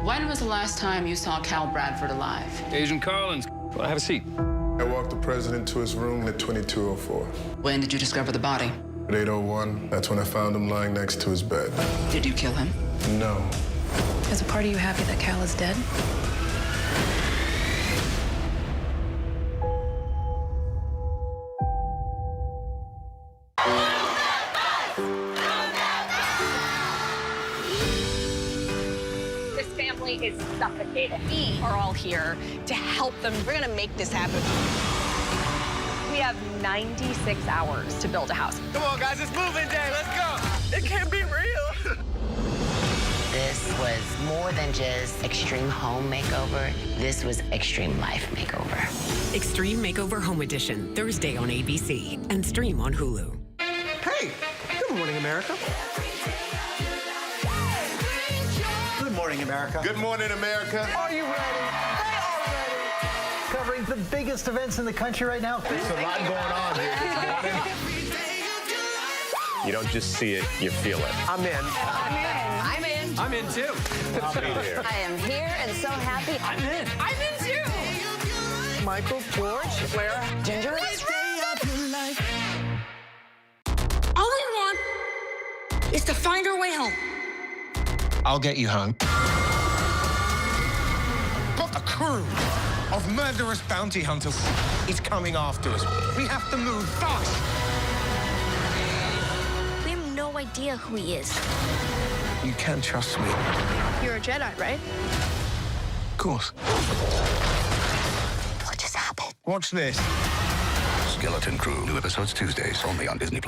When was the last time you saw Cal Bradford alive? Agent Collins, have a seat. I walked the president to his room at 2204. When did you discover the body? At 8:01, that's when I found him lying next to his bed. Did you kill him? No. Is a part of you happy that Cal is dead? This family is suffocated. We are all here to help them. We're gonna make this happen. We have 96 hours to build a house. Come on, guys, it's moving day. Let's go. It can't be real. This was more than just extreme home makeover. This was extreme life makeover. Extreme Makeover Home Edition, Thursday on ABC and stream on Hulu. Hey, good morning, America. Good morning, America. Good morning, America. Are you ready? They are ready. Covering the biggest events in the country right now. There's a lot going on here this morning. You don't just see it, you feel it. I'm in. I'm in. I'm in too. I'll be there. I am here and so happy. I'm in. I'm in too. Michael, George, Clara, Ginger. All we want is to find our way home. I'll get you home. Got a crew of murderous bounty hunters. He's coming after us. We have to move fast. We have no idea who he is. You can trust me. You're a Jedi, right? Of course. What just happened? Watch this. Skeleton Crew. New episodes Tuesdays only on Disney+.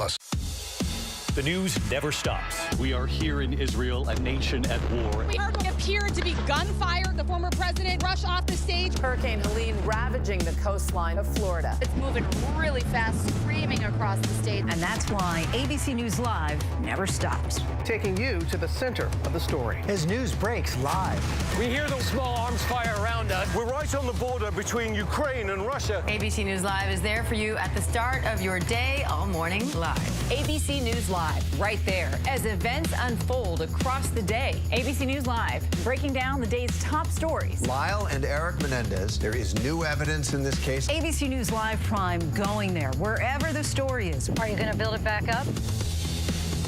The news never stops. We are here in Israel, a nation at war. We heard what appeared to be gunfire. The former president rushed off the stage. Hurricane Helene ravaging the coastline of Florida. It's moving really fast, screaming across the state. And that's why ABC News Live never stops. Taking you to the center of the story. As news breaks live. We hear the small arms fire around us. We're right on the border between Ukraine and Russia. ABC News Live is there for you at the start of your day all morning live. ABC News Live, right there, as events unfold across the day. ABC News Live, breaking down the day's top stories. Lyle and Eric Menendez, there is new evidence in this case. ABC News Live Prime going there, wherever the story is. Are you going to build it back up?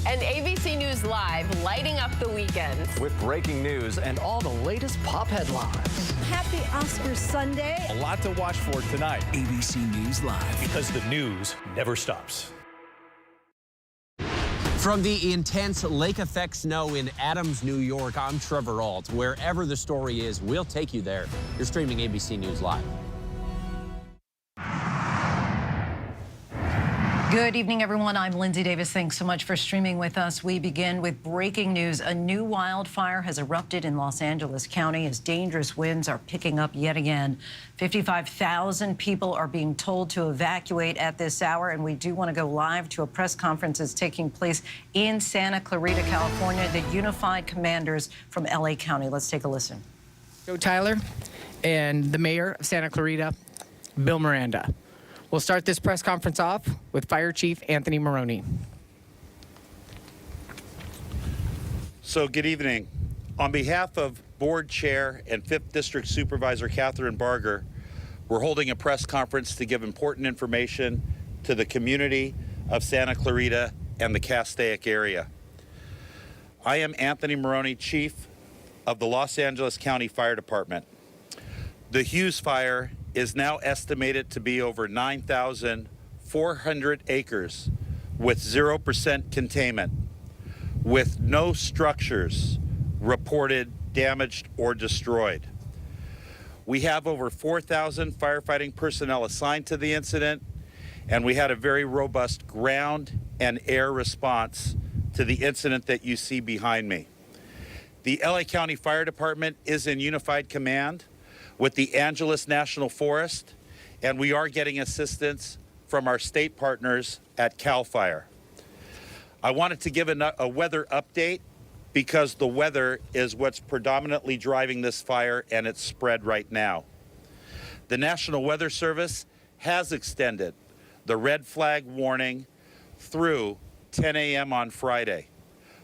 And ABC News Live, lighting up the weekend. With breaking news and all the latest pop headlines. Happy Oscars Sunday. A lot to watch for tonight ABC News Live. because the news never stops. From the intense lake effect snow in Adams, New York, I'm Trevor Ault. Wherever the story is, we'll take you there. You're streaming ABC News Live. Good evening, everyone. I'm Linsey Davis. Thanks so much for streaming with us. We begin with breaking news. A new wildfire has erupted in Los Angeles County as dangerous winds are picking up yet again. 55,000 people are being told to evacuate at this hour, and we do want to go live to a press conference that's taking place in Santa Clarita, California. The unified commanders from LA County. Let's take a listen. Joe Tyler and the mayor of Santa Clarita, Bill Miranda. We'll start this press conference off with Fire Chief Anthony Maroney. So good evening. On behalf of Board Chair and 5th District Supervisor Catherine Barger, we're holding a press conference to give important information to the community of Santa Clarita and the Castaic area. I am Anthony Maroney, Chief of the Los Angeles County Fire Department. The Hughes Fire is now estimated to be over 9,400 acres with 0% containment, with no structures reported damaged or destroyed. We have over 4,000 firefighting personnel assigned to the incident, and we had a very robust ground and air response to the incident that you see behind me. The LA County Fire Department is in unified command with the Angeles National Forest, and we are getting assistance from our state partners at CAL FIRE. I wanted to give a weather update because the weather is what's predominantly driving this fire and its spread right now. The National Weather Service has extended the red flag warning through 10 a.m. on Friday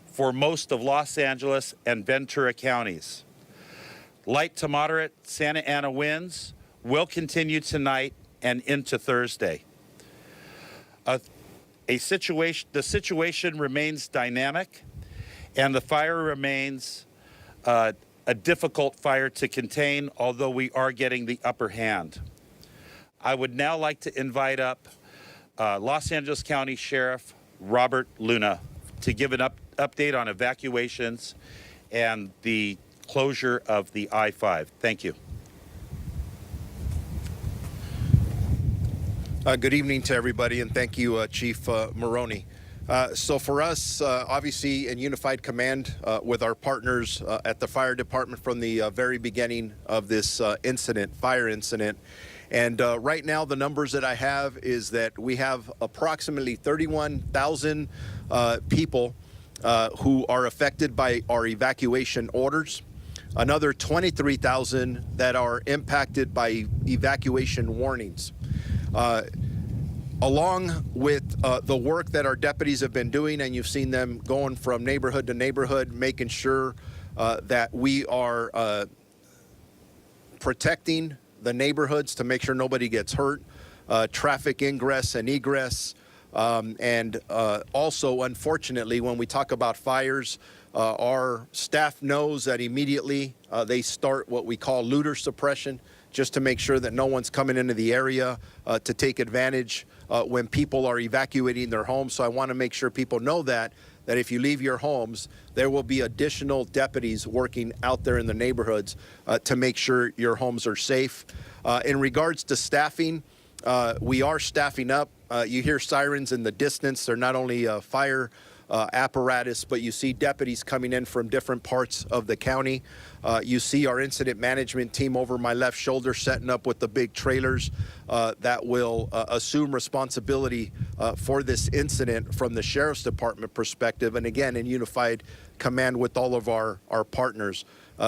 for most of Los Angeles and Ventura counties. Light to moderate Santa Ana winds will continue tonight and into Thursday. The situation remains dynamic, and the fire remains a difficult fire to contain, although we are getting the upper hand. I would now like to invite up Los Angeles County Sheriff Robert Luna to give an update on evacuations and the closure of the I-5. Thank you. Good evening to everybody, and thank you, Chief Maroney. So for us, obviously in unified command with our partners at the fire department from the very beginning of this fire incident. And right now, the numbers that I have is that we have approximately 31,000 people who are affected by our evacuation orders. Another 23,000 that are impacted by evacuation warnings. Along with the work that our deputies have been doing, and you've seen them going from neighborhood to neighborhood, making sure that we are protecting the neighborhoods to make sure nobody gets hurt, traffic ingress and egress, and also, unfortunately, when we talk about fires, our staff knows that immediately they start what we call looter suppression, just to make sure that no one's coming into the area to take advantage when people are evacuating their homes. So I want to make sure people know that if you leave your homes, there will be additional deputies working out there in the neighborhoods to make sure your homes are safe. In regards to staffing, we are staffing up. You hear sirens in the distance. They're not only fire apparatus, but you see deputies coming in from different parts of the county. You see our incident management team over my left shoulder setting up with the big trailers that will assume responsibility for this incident from the Sheriff's Department perspective, and again, in unified command with all of our partners.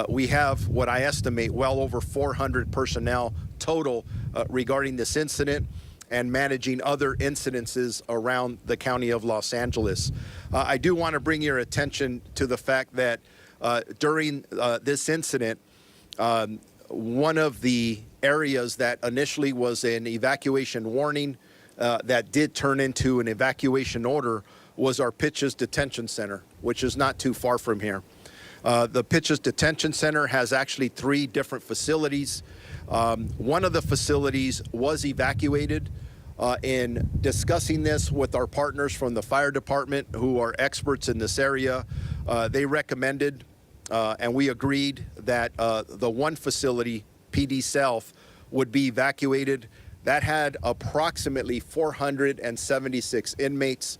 We have what I estimate well over 400 personnel total regarding this incident and managing other incidences around the county of Los Angeles. I do want to bring your attention to the fact that during this incident, one of the areas that initially was an evacuation warning that did turn into an evacuation order was our Pitches Detention Center, which is not too far from here. The Pitches Detention Center has actually 3 different facilities. One of the facilities was evacuated. In discussing this with our partners from the fire department who are experts in this area, they recommended and we agreed that the one facility, PD South, would be evacuated. That had approximately 476 inmates.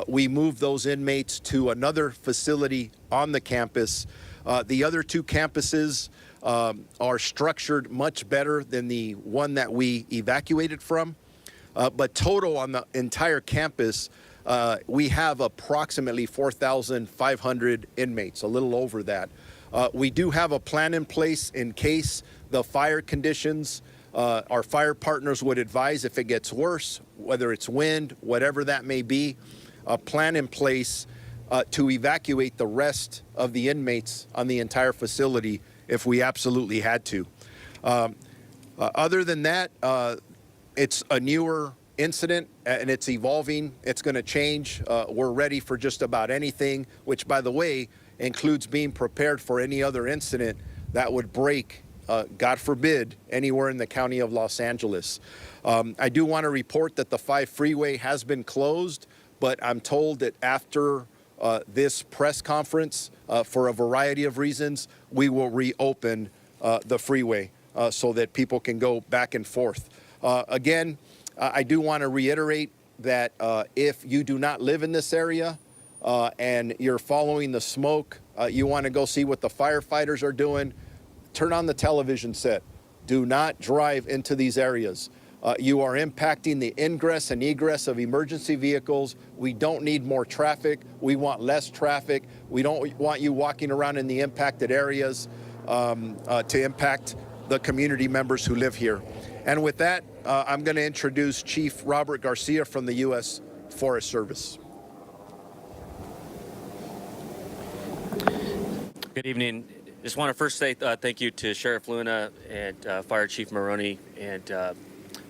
We moved those inmates to another facility on the campus. The other 2 campuses are structured much better than the one that we evacuated from. But total on the entire campus, we have approximately 4,500 inmates, a little over that. We do have a plan in place in case the fire conditions, our fire partners would advise if it gets worse, whether it's wind, whatever that may be, a plan in place to evacuate the rest of the inmates on the entire facility if we absolutely had to. Other than that, it's a newer incident and it's evolving. It's going to change. We're ready for just about anything, which, by the way, includes being prepared for any other incident that would break, God forbid, anywhere in the county of Los Angeles. I do want to report that the 5 freeway has been closed, but I'm told that after this press conference, for a variety of reasons, we will reopen the freeway so that people can go back and forth. Again, I do want to reiterate that if you do not live in this area and you're following the smoke, you want to go see what the firefighters are doing, turn on the television set. Do not drive into these areas. You are impacting the ingress and egress of emergency vehicles. We don't need more traffic. We want less traffic. We don't want you walking around in the impacted areas to impact the community members who live here. And with that, I'm going to introduce Chief Robert Garcia from the U.S. Forest Service. Good evening. Just want to first say thank you to Sheriff Luna and Fire Chief Maroney and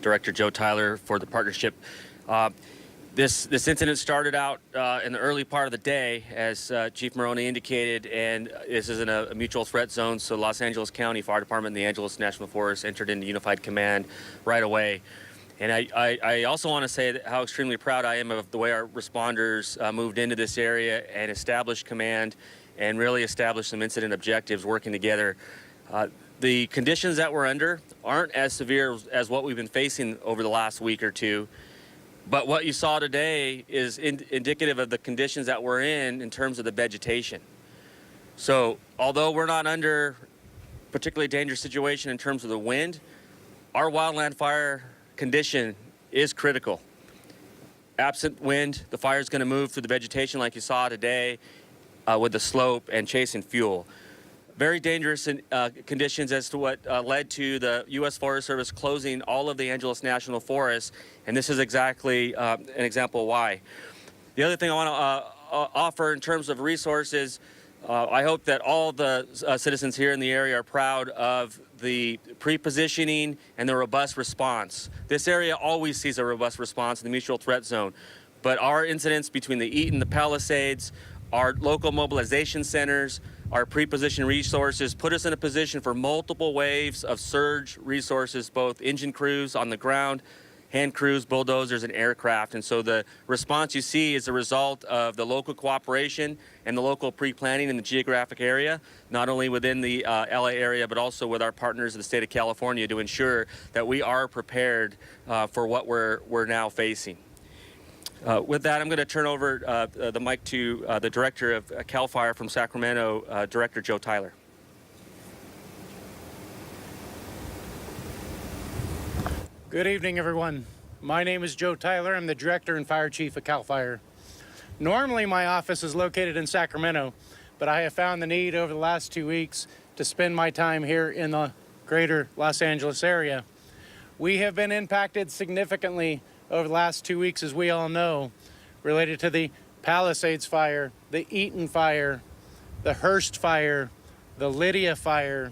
Director Joe Tyler for the partnership. This incident started out in the early part of the day, as Chief Maroney indicated, and this is in a mutual threat zone, so Los Angeles County Fire Department and the Angeles National Forest entered into unified command right away. And I also want to say how extremely proud I am of the way our responders moved into this area and established command and really established some incident objectives working together. The conditions that we're under aren't as severe as what we've been facing over the last week or two. But what you saw today is indicative of the conditions that we're in terms of the vegetation. So although we're not under a particularly dangerous situation in terms of the wind, our wildland fire condition is critical. Absent wind, the fire is going to move through the vegetation like you saw today with the slope and chasing fuel. Very dangerous conditions as to what led to the U.S. Forest Service closing all of the Angeles National Forest, and this is exactly an example why. The other thing I want to offer in terms of resources, I hope that all the citizens here in the area are proud of the pre-positioning and the robust response. This area always sees a robust response in the mutual threat zone, but our incidents between the Eaton, the Palisades, our local mobilization centers, our pre-positioned resources put us in a position for multiple waves of surge resources, both engine crews on the ground, hand crews, bulldozers, and aircraft. And so the response you see is a result of the local cooperation and the local pre-planning in the geographic area, not only within the LA area, but also with our partners in the state of California to ensure that we are prepared for what we're now facing. With that, I'm going to turn over the mic to the director of CAL FIRE from Sacramento, Director Joe Tyler. Good evening, everyone. My name is Joe Tyler. I'm the director and fire chief of CAL FIRE. Normally, my office is located in Sacramento, but I have found the need over the last 2 weeks to spend my time here in the greater Los Angeles area. We have been impacted significantly over the last 2 weeks, as we all know, related to the Palisades fire, the Eaton fire, the Hearst fire, the Lydia fire.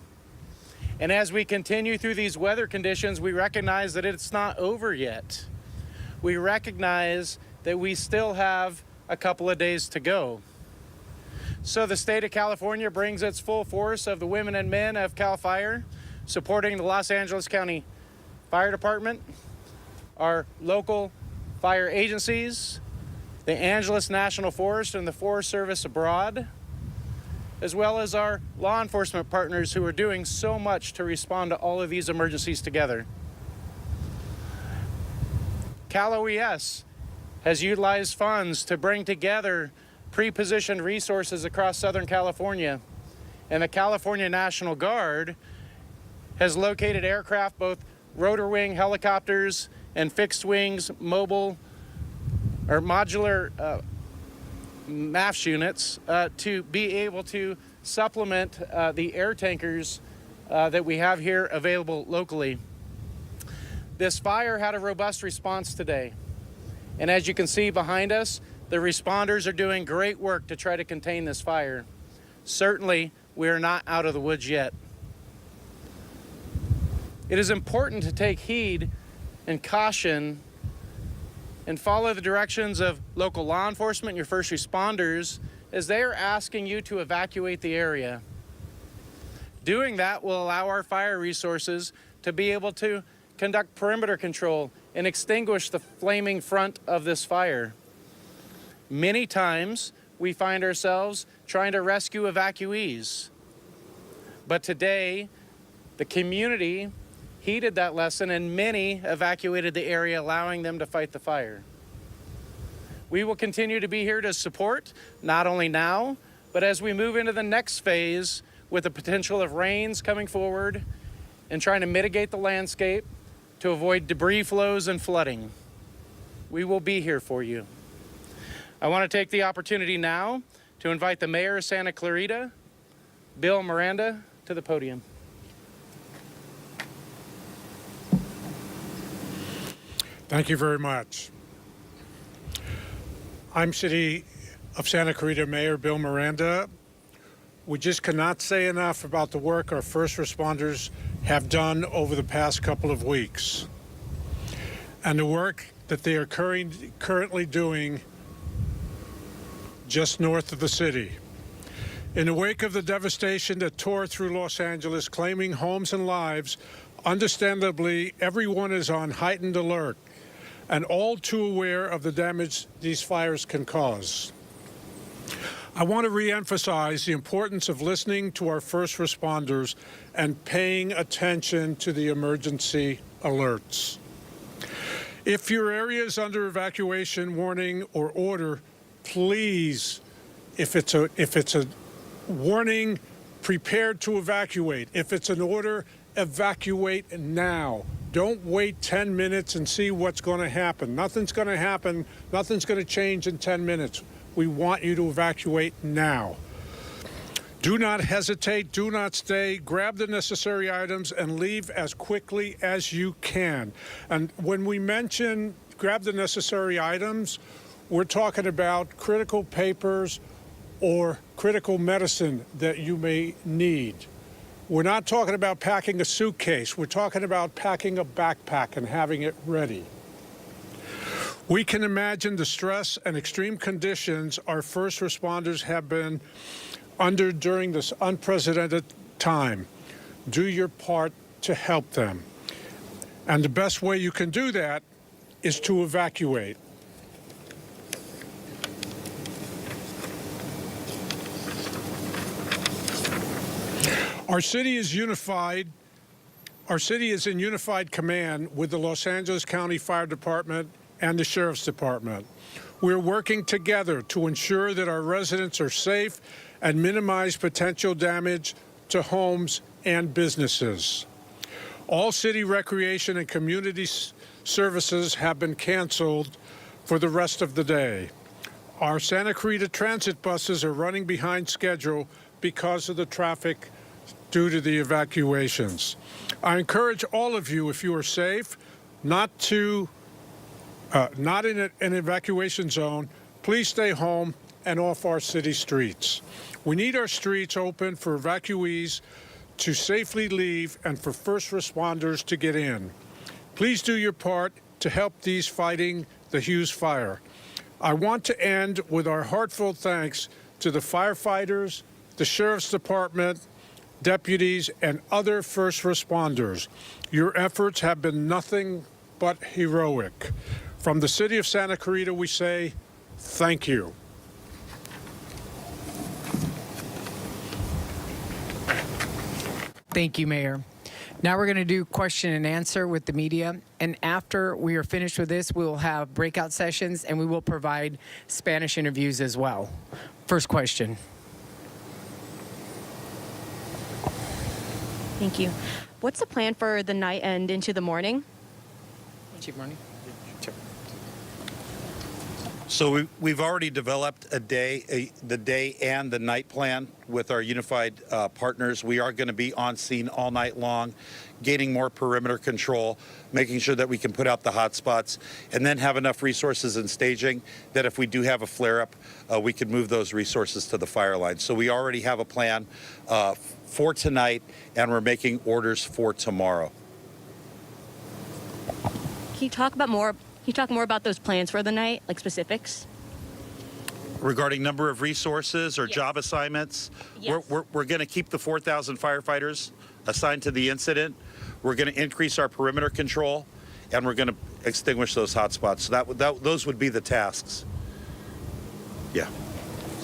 And as we continue through these weather conditions, we recognize that it's not over yet. We recognize that we still have a couple of days to go. So the state of California brings its full force of the women and men of CAL FIRE, supporting the Los Angeles County Fire Department, our local fire agencies, the Angeles National Forest and the Forest Service abroad, as well as our law enforcement partners who are doing so much to respond to all of these emergencies together. Cal OES has utilized funds to bring together pre-positioned resources across Southern California, and the California National Guard has located aircraft, both rotor wing helicopters and fixed wings mobile or modular MAFS units to be able to supplement the air tankers that we have here available locally. This fire had a robust response today, and as you can see behind us, the responders are doing great work to try to contain this fire. Certainly, we are not out of the woods yet. It is important to take heed and caution and follow the directions of local law enforcement and your first responders as they are asking you to evacuate the area. Doing that will allow our fire resources to be able to conduct perimeter control and extinguish the flaming front of this fire. Many times we find ourselves trying to rescue evacuees, but today the community heeded that lesson and many evacuated the area, allowing them to fight the fire. We will continue to be here to support, not only now, but as we move into the next phase with the potential of rains coming forward and trying to mitigate the landscape to avoid debris flows and flooding. We will be here for you. I want to take the opportunity now to invite the Mayor of Santa Clarita, Bill Miranda, to the podium. Thank you very much. I'm City of Santa Clarita Mayor Bill Miranda. We just cannot say enough about the work our first responders have done over the past couple of weeks and the work that they are currently doing just north of the city. In the wake of the devastation that tore through Los Angeles, claiming homes and lives, understandably, everyone is on heightened alert and all too aware of the damage these fires can cause. I want to re-emphasize the importance of listening to our first responders and paying attention to the emergency alerts. If your area is under evacuation warning or order, please, if it's a warning, prepare to evacuate. If it's an order, evacuate now. Don't wait 10 minutes and see what's going to happen. Nothing's going to happen. Nothing's going to change in 10 minutes. We want you to evacuate now. Do not hesitate. Do not stay. Grab the necessary items and leave as quickly as you can. And when we mention grab the necessary items, we're talking about critical papers or critical medicine that you may need. We're not talking about packing a suitcase. We're talking about packing a backpack and having it ready. We can imagine the stress and extreme conditions our first responders have been under during this unprecedented time. Do your part to help them. And the best way you can do that is to evacuate. Our city is unified. Our city is in unified command with the Los Angeles County Fire Department and the Sheriff's Department. We're working together to ensure that our residents are safe and minimize potential damage to homes and businesses. All city recreation and community services have been canceled for the rest of the day. Our Santa Clarita transit buses are running behind schedule because of the traffic due to the evacuations. I encourage all of you, if you are safe, not in an evacuation zone, please stay home and off our city streets. We need our streets open for evacuees to safely leave and for first responders to get in. Please do your part to help these fighting the Hughes fire. I want to end with our heartfelt thanks to the firefighters, the Sheriff's Department, deputies, and other first responders. Your efforts have been nothing but heroic. From the city of Santa Clarita, we say thank you. Thank you, Mayor. Now we're going to do question and answer with the media. And after we are finished with this, we will have breakout sessions and we will provide Spanish interviews as well. First question. Thank you. What's the plan for the night and into the morning? Chief Marnie. So we've already developed the day and the night plan with our unified partners. We are going to be on scene all night long, gaining more perimeter control, making sure that we can put out the hot spots, and then have enough resources and staging that if we do have a flare-up, we can move those resources to the fire line. So we already have a plan for tonight, and we're making orders for tomorrow. Can you talk more about those plans for the night, like specifics? Regarding number of resources or job assignments, we're going to keep the 4,000 firefighters assigned to the incident. We're going to increase our perimeter control, and we're going to extinguish those hot spots. So those would be the tasks. Yeah.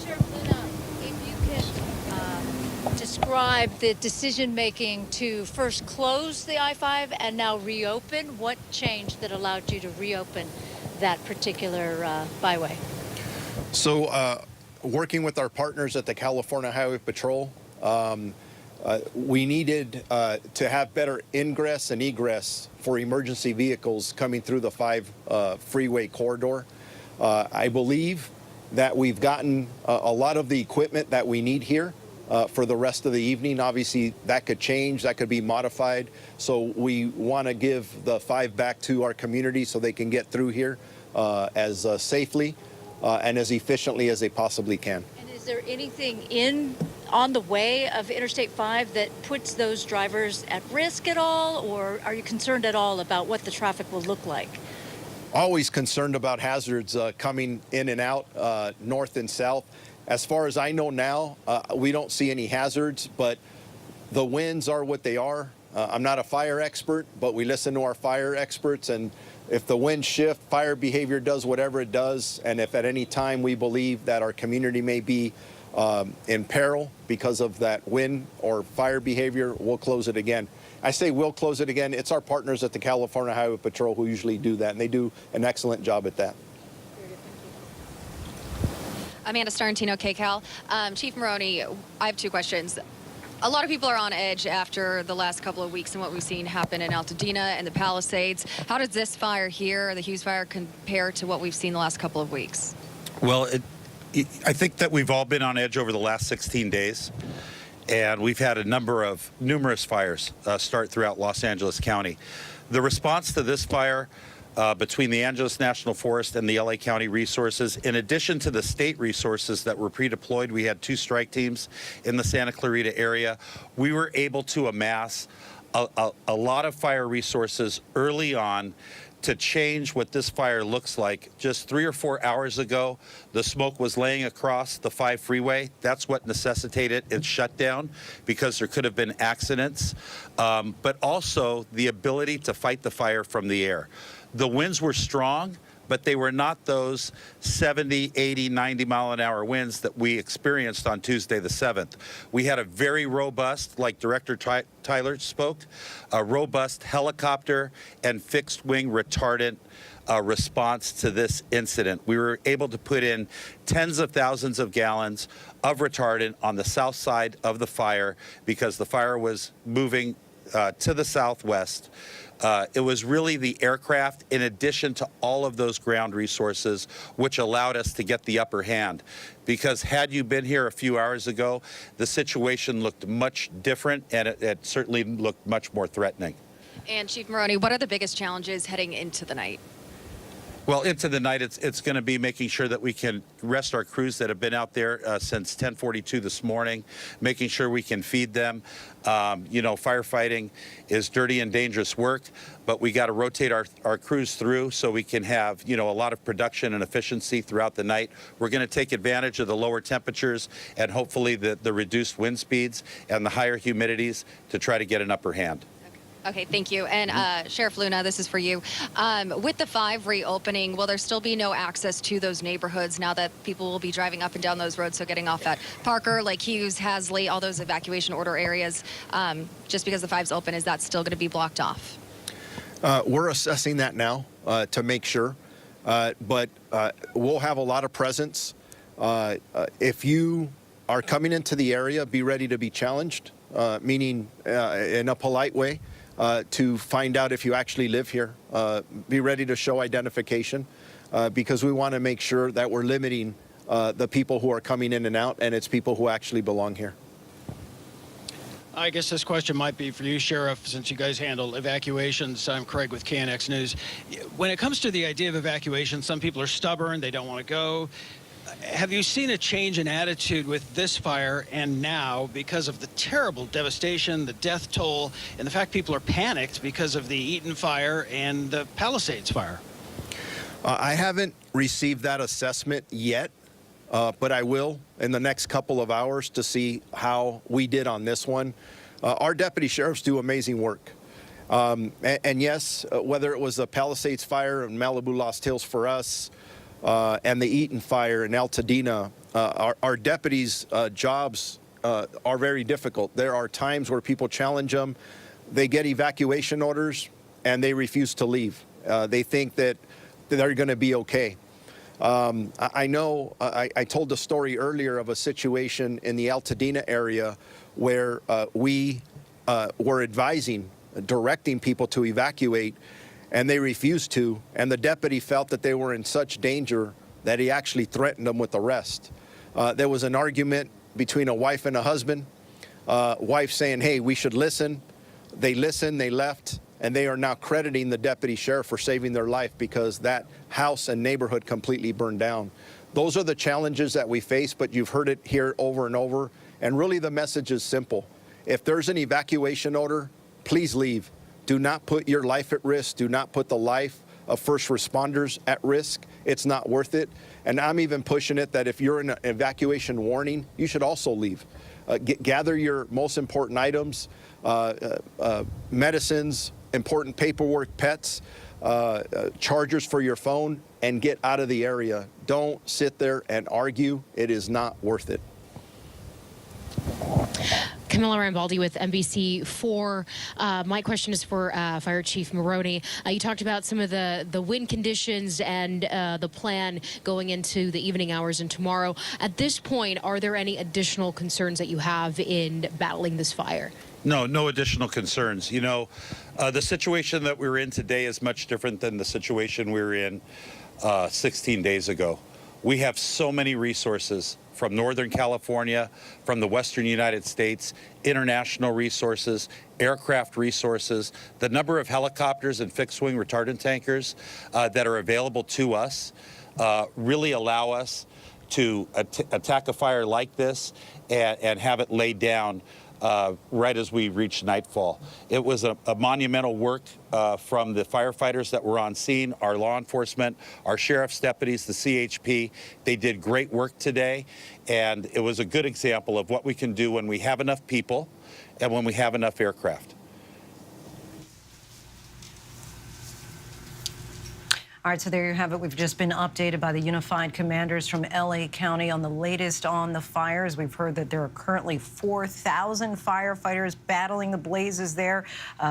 Sheriff Luna, if you could describe the decision-making to first close the I-5 and now reopen. What changed that allowed you to reopen that particular byway? So working with our partners at the California Highway Patrol, we needed to have better ingress and egress for emergency vehicles coming through the 5 freeway corridor. I believe that we've gotten a lot of the equipment that we need here for the rest of the evening. Obviously, that could change, that could be modified. So we want to give the 5 back to our community so they can get through here as safely and as efficiently as they possibly can. And is there anything on the way of Interstate 5 that puts those drivers at risk at all, or are you concerned at all about what the traffic will look like? Always concerned about hazards coming in and out, north and south. As far as I know now, we don't see any hazards, but the winds are what they are. I'm not a fire expert, but we listen to our fire experts, and if the winds shift, fire behavior does whatever it does, and if at any time we believe that our community may be in peril because of that wind or fire behavior, we'll close it again. I say we'll close it again. It's our partners at the California Highway Patrol who usually do that, and they do an excellent job at that. Amanda Starantino, KCAL. Chief Maroney, I have 2 questions. A lot of people are on edge after the last couple of weeks and what we've seen happen in Altadena and the Palisades. How does this fire here, the Hughes fire, compare to what we've seen the last couple of weeks? Well, I think that we've all been on edge over the last 16 days, and we've had numerous fires start throughout Los Angeles County. The response to this fire between the Angeles National Forest and the LA County resources, in addition to the state resources that were pre-deployed, we had 2 strike teams in the Santa Clarita area. We were able to amass a lot of fire resources early on to change what this fire looks like. Just 3 or 4 hours ago, the smoke was laying across the 5 freeway. That's what necessitated its shutdown, because there could have been accidents, but also the ability to fight the fire from the air. The winds were strong, but they were not those 70, 80, 90 mile an hour winds that we experienced on Tuesday the 7th. We had a very robust, like Director Tyler spoke, a robust helicopter and fixed wing retardant response to this incident. We were able to put in tens of thousands of gallons of retardant on the south side of the fire because the fire was moving to the southwest. It was really the aircraft in addition to all of those ground resources which allowed us to get the upper hand. Because had you been here a few hours ago, the situation looked much different and it certainly looked much more threatening. And Chief Maroney, what are the biggest challenges heading into the night? Well, into the night, it's going to be making sure that we can rest our crews that have been out there since 10:42 this morning, making sure we can feed them. You know, firefighting is dirty and dangerous work, but we got to rotate our crews through so we can have, you know, a lot of production and efficiency throughout the night. We're going to take advantage of the lower temperatures and hopefully the reduced wind speeds and the higher humidities to try to get an upper hand. Okay, thank you. And Sheriff Luna, this is for you. With the 5 reopening, will there still be no access to those neighborhoods now that people will be driving up and down those roads? So getting off at Parker, Lake Hughes, Hasley, all those evacuation order areas, just because the 5's open, is that still going to be blocked off? We're assessing that now to make sure, but we'll have a lot of presence. If you are coming into the area, be ready to be challenged, meaning in a polite way. To find out if you actually live here. Be ready to show identification because we want to make sure that we're limiting the people who are coming in and out, and it's people who actually belong here. I guess this question might be for you, Sheriff, since you guys handle evacuations. I'm Craig with KNX News. When it comes to the idea of evacuation, some people are stubborn, they don't want to go. Have you seen a change in attitude with this fire and now because of the terrible devastation, the death toll, and the fact people are panicked because of the Eaton fire and the Palisades fire? I haven't received that assessment yet, but I will in the next couple of hours to see how we did on this one. Our deputy sheriffs do amazing work. And yes, whether it was the Palisades fire in Malibu Lost Hills for us, and the Eaton fire in Altadena, our deputies' jobs are very difficult. There are times where people challenge them. They get evacuation orders, and they refuse to leave. They think that they're going to be okay. I know I told the story earlier of a situation in the Altadena area where we were directing people to evacuate, and they refused to, and the deputy felt that they were in such danger that he actually threatened them with arrest. There was an argument between a wife and a husband, wife saying, hey, we should listen. They listened, they left, and they are now crediting the deputy sheriff for saving their life because that house and neighborhood completely burned down. Those are the challenges that we face, but you've heard it here over and over, and really the message is simple. If there's an evacuation order, please leave. Do not put your life at risk. Do not put the life of first responders at risk. It's not worth it. And I'm even pushing it that if you're in an evacuation warning, you should also leave. Gather your most important items, medicines, important paperwork, pets, chargers for your phone, and get out of the area. Don't sit there and argue. It is not worth it. Camilla Rambaldi with NBC4. My question is for Fire Chief Maroney. You talked about some of the wind conditions and the plan going into the evening hours and tomorrow. At this point, are there any additional concerns that you have in battling this fire? No additional concerns. You know, the situation that we're in today is much different than the situation we were in 16 days ago. We have so many resources from Northern California, from the Western United States, international resources, aircraft resources, the number of helicopters and fixed-wing retardant tankers that are available to us really allow us to attack a fire like this and have it laid down right as we reach nightfall. It was a monumental work from the firefighters that were on scene, our law enforcement, our sheriff's deputies, the CHP. They did great work today, and it was a good example of what we can do when we have enough people and when we have enough aircraft. All right, so there you have it. We've just been updated by the unified commanders from LA County on the latest on the fires. We've heard that there are currently 4,000 firefighters battling the blazes there.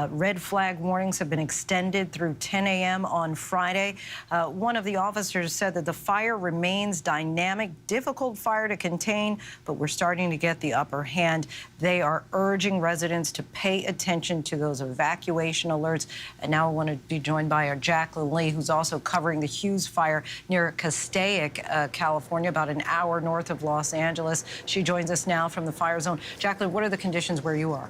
Red flag warnings have been extended through 10 a.m. on Friday. One of the officers said that the fire remains dynamic, difficult fire to contain, but we're starting to get the upper hand. They are urging residents to pay attention to those evacuation alerts. And now I want to be joined by our Jacqueline Lee, who's also covering the Hughes fire near Castaic, California, about an hour north of Los Angeles. She joins us now from the fire zone. Jacqueline, what are the conditions where you are?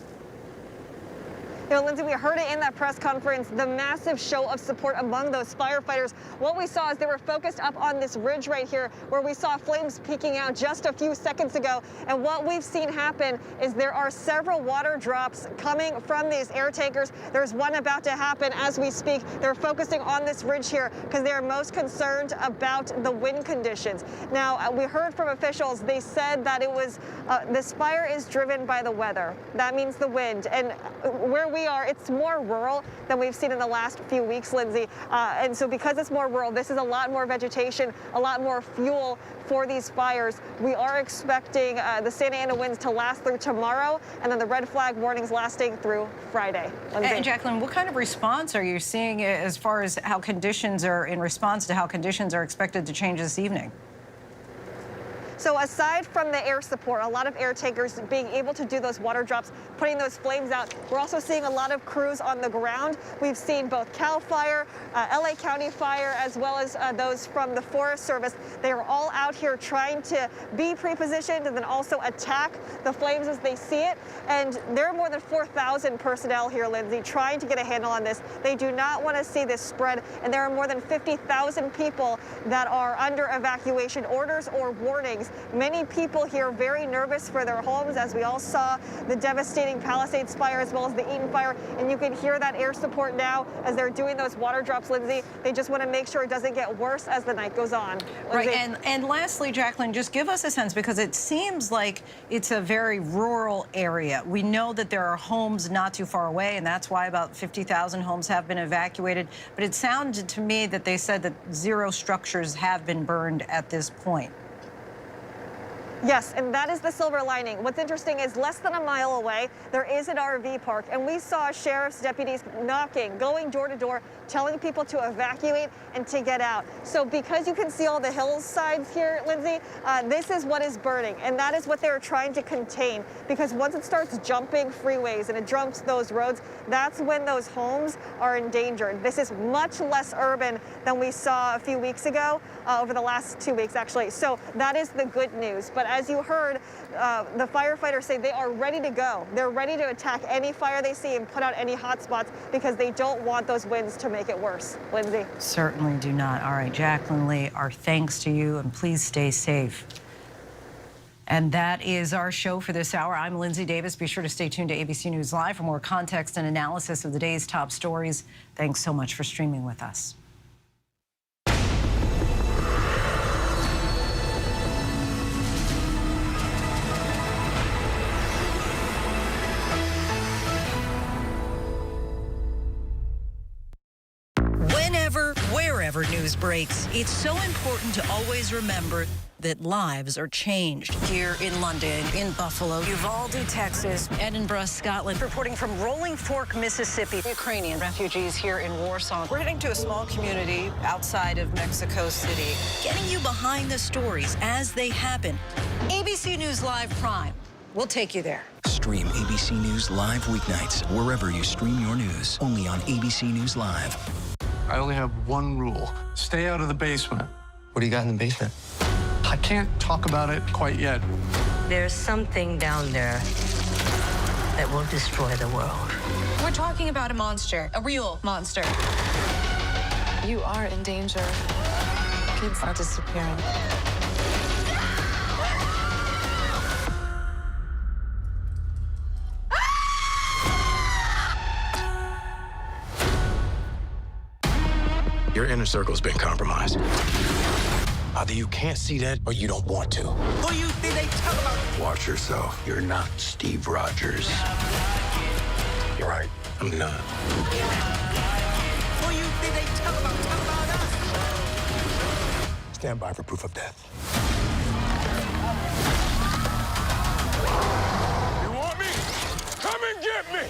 You know, Lindsay, we heard it in that press conference, the massive show of support among those firefighters. What we saw is they were focused up on this ridge right here where we saw flames peeking out just a few seconds ago. And what we've seen happen is there are several water drops coming from these air tankers. There's one about to happen as we speak. They're focusing on this ridge here because they are most concerned about the wind conditions. Now, we heard from officials, they said that it was, this fire is driven by the weather. That means the wind. And where we are, it's more rural than we've seen in the last few weeks, Lindsay. And so because it's more rural, this is a lot more vegetation, a lot more fuel for these fires. We are expecting the Santa Ana winds to last through tomorrow, and then the red flag warnings lasting through Friday. And Jacqueline, what kind of response are you seeing as far as how conditions are in response to how conditions are expected to change this evening? So aside from the air support, a lot of air tankers being able to do those water drops, putting those flames out, we're also seeing a lot of crews on the ground. We've seen both CAL FIRE, LA County Fire, as well as those from the Forest Service. They are all out here trying to be pre-positioned and then also attack the flames as they see it. And there are more than 4,000 personnel here, Lindsay, trying to get a handle on this. They do not want to see this spread. And there are more than 50,000 people that are under evacuation orders or warnings. Many people here very nervous for their homes, as we all saw the devastating Palisades fire as well as the Eaton fire. And you can hear that air support now as they're doing those water drops, Lindsay. They just want to make sure it doesn't get worse as the night goes on. Lindsay. Right, and lastly, Jacqueline, just give us a sense, because it seems like it's a very rural area. We know that there are homes not too far away, and that's why about 50,000 homes have been evacuated. But it sounded to me that they said that 0 structures have been burned at this point. Yes, and that is the silver lining. What's interesting is less than a mile away, there is an RV park, and we saw sheriff's deputies knocking, going door to door, telling people to evacuate and to get out. So because you can see all the hillsides here, Lindsay, this is what is burning, and that is what they're trying to contain, because once it starts jumping freeways and it jumps those roads, that's when those homes are endangered. This is much less urban than we saw a few weeks ago, over the last 2 weeks, actually. So that is the good news. But as you heard, the firefighters say they are ready to go. They're ready to attack any fire they see and put out any hot spots because they don't want those winds to make it worse. Lindsay? Certainly do not. All right, Jacqueline Lee, our thanks to you, and please stay safe. And that is our show for this hour. I'm Linsey Davis. Be sure to stay tuned to ABC News Live for more context and analysis of the day's top stories. Thanks so much for streaming with us. Wherever news breaks, it's so important to always remember that lives are changed. Here in London, in Buffalo, Uvalde, Texas, Edinburgh, Scotland. Reporting from Rolling Fork, Mississippi, Ukrainian refugees here in Warsaw. We're heading to a small community outside of Mexico City, getting you behind the stories as they happen. ABC News Live Prime. We'll take you there. Stream ABC News Live weeknights wherever you stream your news. Only on ABC News Live. I only have one rule. Stay out of the basement. What do you got in the basement? I can't talk about it quite yet. There's something down there that will destroy the world. We're talking about a monster, a real monster. You are in danger. Kids are disappearing. Your inner circle's been compromised. Either you can't see that or you don't want to. Who you think they talk about? Watch yourself. You're not Steve Rogers. You're right. I'm not. Who you think they talk about? Talk about us. Stand by for proof of death. You want me? Come and get me!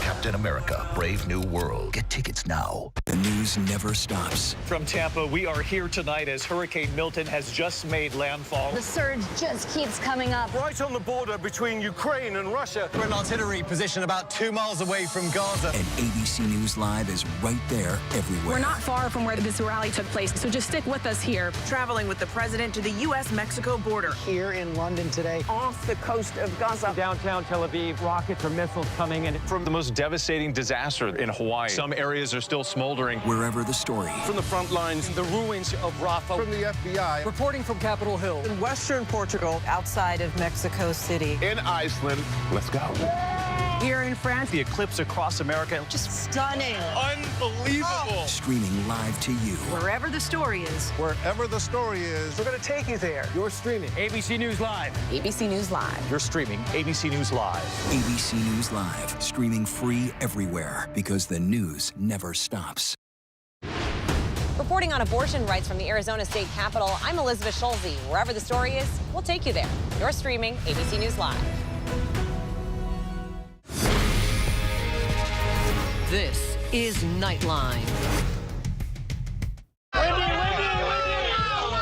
Captain America, Brave New World. Get tickets now. The news never stops. From Tampa, we are here tonight as Hurricane Milton has just made landfall. The surge just keeps coming up. Right on the border between Ukraine and Russia. We're in artillery position about 2 miles away from Gaza. And ABC News Live is right there everywhere. We're not far from where this rally took place, so just stick with us here. Traveling with the president to the U.S.-Mexico border. Here in London today. Off the coast of Gaza. Downtown Tel Aviv, rockets or missiles coming in. From the most devastating disaster in Hawaii. Some areas are still smoldering. Wherever the story. From the front lines, the ruins of Rafah. From the FBI. Reporting from Capitol Hill. In western Portugal. Outside of Mexico City. In Iceland. Let's go. Here in France. The eclipse across America. Just stunning. Unbelievable. Streaming live to you. Wherever the story is. Wherever the story is. We're going to take you there. You're streaming. ABC News Live. ABC News Live. You're streaming ABC News Live. ABC News Live. Streaming free everywhere because the news never stops. Reporting on abortion rights from the Arizona State Capitol, I'm Elizabeth Schulze. Wherever the story is, we'll take you there. You're streaming ABC News Live. This is Nightline.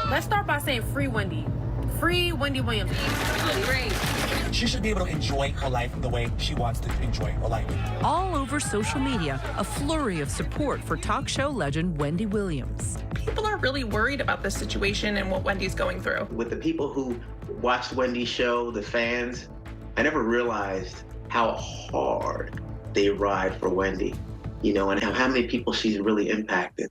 Let's start by saying free Wendy. Free Wendy Williams. Great. She should be able to enjoy her life the way she wants to enjoy her life. All over social media, a flurry of support for talk show legend Wendy Williams. People are really worried about this situation and what Wendy's going through. With the people who watched Wendy's show, the fans, I never realized how hard they ride for Wendy, you know, and how many people she's really impacted.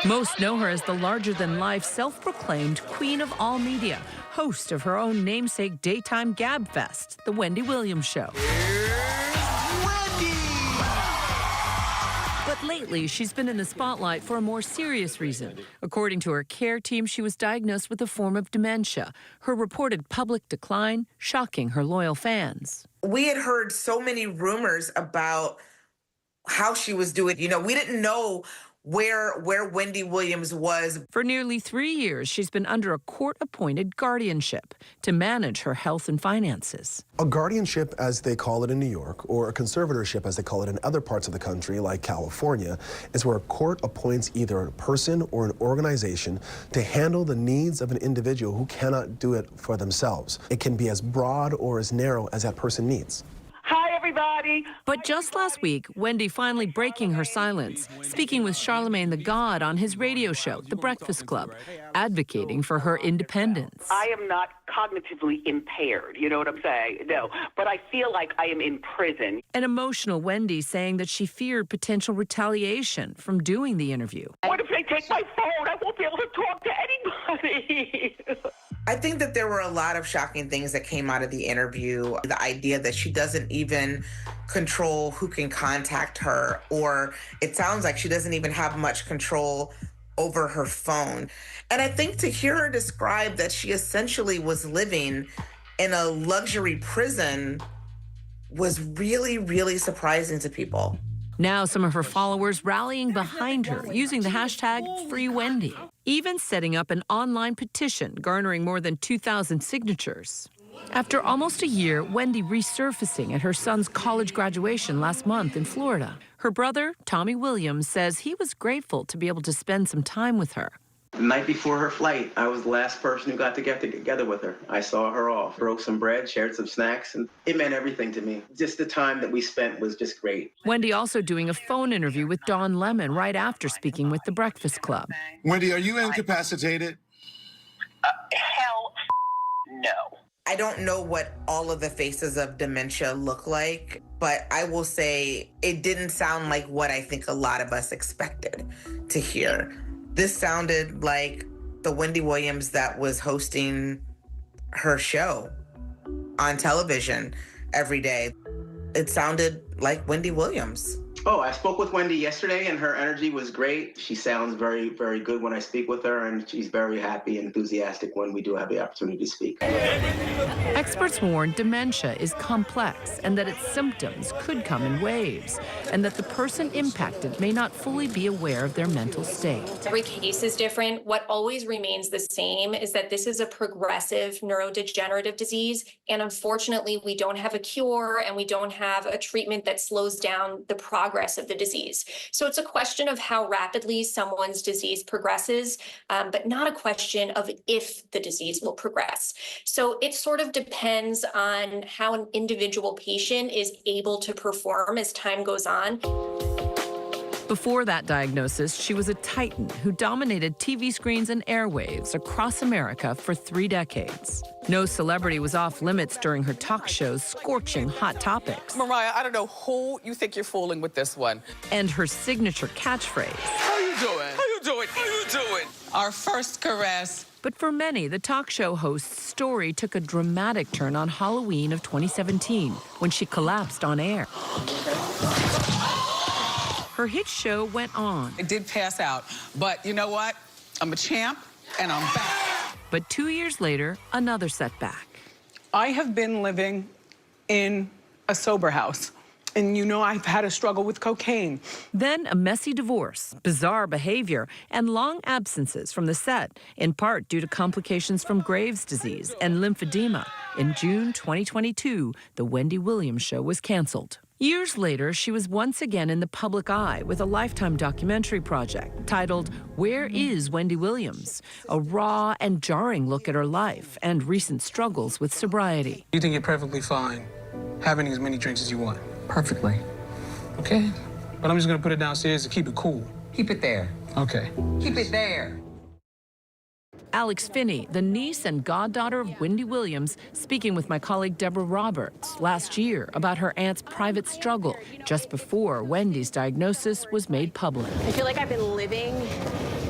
Most know her as the larger-than-life, self-proclaimed queen of all media, host of her own namesake daytime gab fest, The Wendy Williams Show. But lately, she's been in the spotlight for a more serious reason. According to her care team, she was diagnosed with a form of dementia. Her reported public decline shocking her loyal fans. We had heard so many rumors about how she was doing. You know, we didn't know where Wendy Williams was. For nearly 3 years, she's been under a court-appointed guardianship to manage her health and finances. A guardianship, as they call it in New York, or a conservatorship, as they call it in other parts of the country, like California, is where a court appoints either a person or an organization to handle the needs of an individual who cannot do it for themselves. It can be as broad or as narrow as that person needs. Hi, everybody. But just last week, Wendy finally breaking her silence, speaking with Charlemagne the God on his radio show, The Breakfast Club, advocating for her independence. I am not cognitively impaired, you know what I'm saying? No, but I feel like I am in prison. An emotional Wendy saying that she feared potential retaliation from doing the interview. What if they take my phone? I won't be able to talk to anybody. I think that there were a lot of shocking things that came out of the interview. The idea that she doesn't even control who can contact her, or it sounds like she doesn't even have much control over her phone. And I think to hear her describe that she essentially was living in a luxury prison was really, really surprising to people. Now some of her followers rallying behind her, using the hashtag #FreeWendy, even setting up an online petition garnering more than 2,000 signatures. After almost a year, Wendy resurfacing at her son's college graduation last month in Florida. Her brother, Tommy Williams, says he was grateful to be able to spend some time with her. The night before her flight, I was the last person who got to get together with her. I saw her off, broke some bread, shared some snacks, and it meant everything to me. Just the time that we spent was just great. Wendy also doing a phone interview with Don Lemon right after speaking with The Breakfast Club. Wendy, are you incapacitated? Hell no. I don't know what all of the faces of dementia look like, but I will say it didn't sound like what I think a lot of us expected to hear. This sounded like the Wendy Williams that was hosting her show on television every day. It sounded like Wendy Williams. Oh, I spoke with Wendy yesterday, and her energy was great. She sounds very, very good when I speak with her, and she's very happy and enthusiastic when we do have the opportunity to speak. Experts warn dementia is complex and that its symptoms could come in waves, and that the person impacted may not fully be aware of their mental state. Every case is different. What always remains the same is that this is a progressive neurodegenerative disease, and unfortunately, we don't have a cure and we don't have a treatment that slows down the progress of the disease. So it's a question of how rapidly someone's disease progresses, but not a question of if the disease will progress. So it sort of depends on how an individual patient is able to perform as time goes on. Before that diagnosis, she was a titan who dominated TV screens and airwaves across America for 3 decades. No celebrity was off limits during her talk shows, scorching hot topics. Mariah, I don't know who you think you're fooling with this one. And her signature catchphrase. How you doing? How you doing? How you doing? Our first caress. But for many, the talk show host's story took a dramatic turn on Halloween of 2017 when she collapsed on air. Her hit show went on. I did pass out, but you know what? I'm a champ, and I'm back. But 2 years later, another setback. I have been living in a sober house, and you know I've had a struggle with cocaine. Then a messy divorce, bizarre behavior, and long absences from the set, in part due to complications from Graves' disease and lymphedema. In June 2022, The Wendy Williams Show was canceled. Years later, she was once again in the public eye with a Lifetime documentary project titled Where is Wendy Williams? A raw and jarring look at her life and recent struggles with sobriety. You think you're perfectly fine having as many drinks as you want? Perfectly. Okay. But I'm just gonna put it downstairs to keep it cool. Keep it there. Okay. Keep it there. Alex Finney, the niece and goddaughter of Wendy Williams, speaking with my colleague Deborah Roberts last year about her aunt's private struggle just before Wendy's diagnosis was made public. I feel like I've been living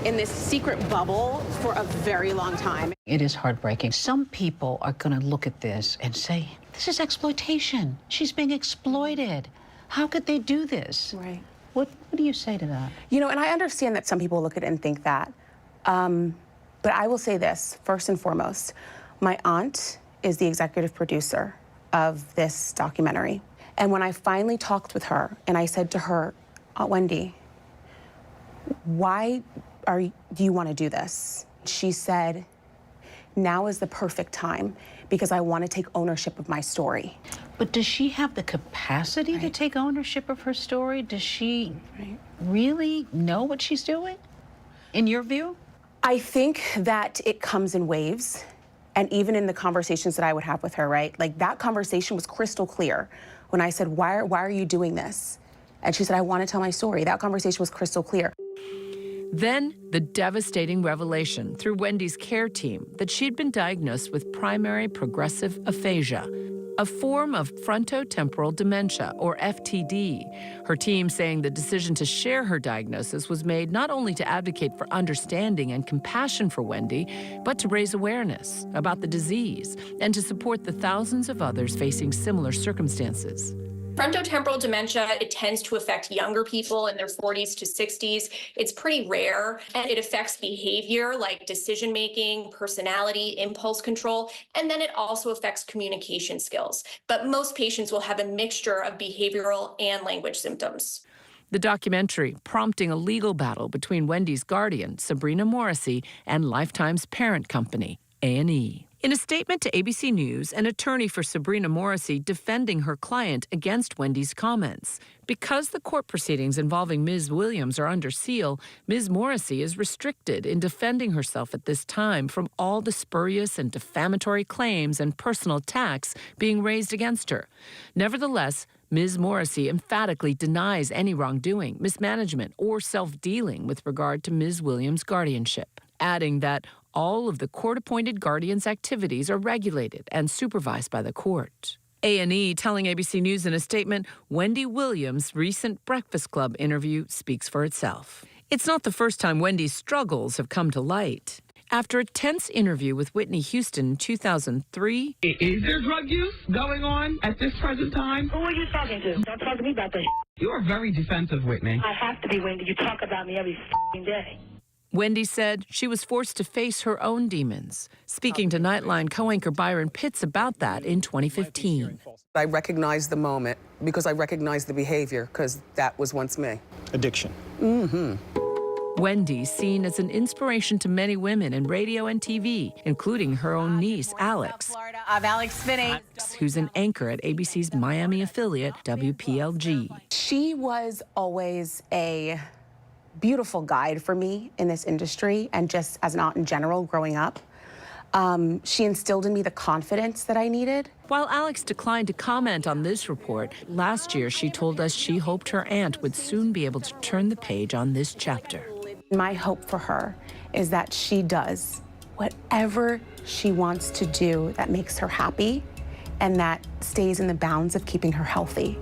in this secret bubble for a very long time. It is heartbreaking. Some people are going to look at this and say, this is exploitation. She's being exploited. How could they do this? Right. What do you say to that? You know, and I understand that some people look at it and think that. But I will say this, first and foremost, my aunt is the executive producer of this documentary. And when I finally talked with her and I said to her, Aunt Wendy, why do you want to do this? She said, now is the perfect time because I want to take ownership of my story. But does she have the capacity to take ownership of her story? Does she really know what she's doing, in your view? I think that it comes in waves. And even in the conversations that I would have with her, right? Like that conversation was crystal clear. When I said, why are you doing this? And she said, I want to tell my story. That conversation was crystal clear. Then the devastating revelation through Wendy's care team that she'd been diagnosed with primary progressive aphasia, a form of frontotemporal dementia, or FTD. Her team saying the decision to share her diagnosis was made not only to advocate for understanding and compassion for Wendy, but to raise awareness about the disease and to support the thousands of others facing similar circumstances. Frontotemporal dementia, it tends to affect younger people in their 40s to 60s. It's pretty rare, and it affects behavior like decision-making, personality, impulse control, and then it also affects communication skills. But most patients will have a mixture of behavioral and language symptoms. The documentary prompting a legal battle between Wendy's guardian, Sabrina Morrissey, and Lifetime's parent company, A&E. In a statement to ABC News, an attorney for Sabrina Morrissey defending her client against Wendy's comments. Because the court proceedings involving Ms. Williams are under seal, Ms. Morrissey is restricted in defending herself at this time from all the spurious and defamatory claims and personal attacks being raised against her. Nevertheless, Ms. Morrissey emphatically denies any wrongdoing, mismanagement, or self-dealing with regard to Ms. Williams' guardianship, adding that all of the court-appointed guardians' activities are regulated and supervised by the court. A&E telling ABC News in a statement, Wendy Williams' recent Breakfast Club interview speaks for itself. It's not the first time Wendy's struggles have come to light. After a tense interview with Whitney Houston in 2003, is there drug use going on at this present time? Who are you talking to? Don't talk to me about that. You are very defensive, Whitney. I have to be, Wendy. You talk about me every day. Wendy said she was forced to face her own demons, speaking to Nightline co-anchor Byron Pitts about that in 2015. I recognize the moment because I recognize the behavior, because that was once me. Addiction. Mm-hmm. Wendy, seen as an inspiration to many women in radio and TV, including her own niece, Alex. I'm Alex Finney, Who's an anchor at ABC's Miami affiliate, WPLG. She was always a beautiful guide for me in this industry and just as an aunt in general growing up. She instilled in me the confidence that I needed. While Alex declined to comment on this report, last year she told us she hoped her aunt would soon be able to turn the page on this chapter. My hope for her is that she does whatever she wants to do that makes her happy and that stays in the bounds of keeping her healthy.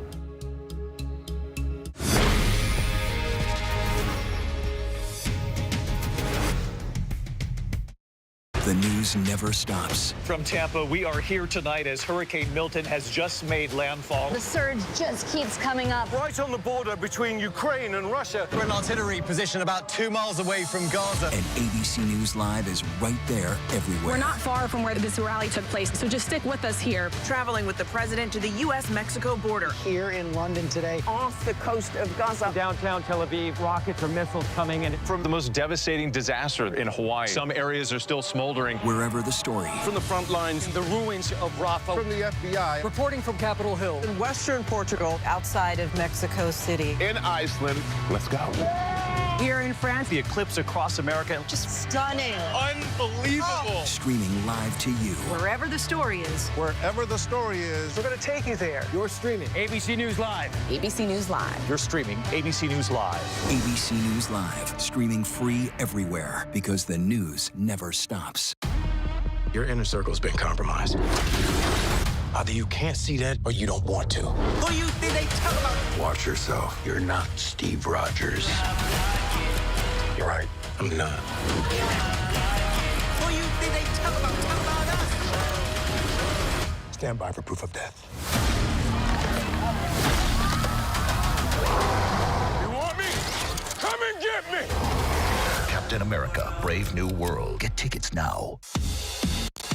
The news never stops. From Tampa, we are here tonight as Hurricane Milton has just made landfall. The surge just keeps coming up. Right on the border between Ukraine and Russia. We're in artillery position about 2 miles away from Gaza. And ABC News Live is right there everywhere. We're not far from where this rally took place, so just stick with us here. Traveling with the president to the U.S.-Mexico border. Here in London today. Off the coast of Gaza. Downtown Tel Aviv, rockets or missiles coming in. From the most devastating disaster in Hawaii. Some areas are still smoldering. Wherever the story. From the front lines, the ruins of Rafah. From the FBI. Reporting from Capitol Hill. In western Portugal. Outside of Mexico City. In Iceland. Let's go. Here in France. The eclipse across America. Just stunning. Unbelievable. Streaming live to you. Wherever the story is. Wherever the story is. We're going to take you there. You're streaming ABC News Live. ABC News Live. You're streaming ABC News Live. ABC News Live. Streaming free everywhere because the news never stops. Your inner circle's been compromised. Either you can't see that or you don't want to. Who you think they talk about? Watch yourself. You're not Steve Rogers. You're right. I'm not. Who you think they talk about? Talk about us. Stand by for proof of death. You want me? Come and get me! Captain America, Brave New World. Get tickets now.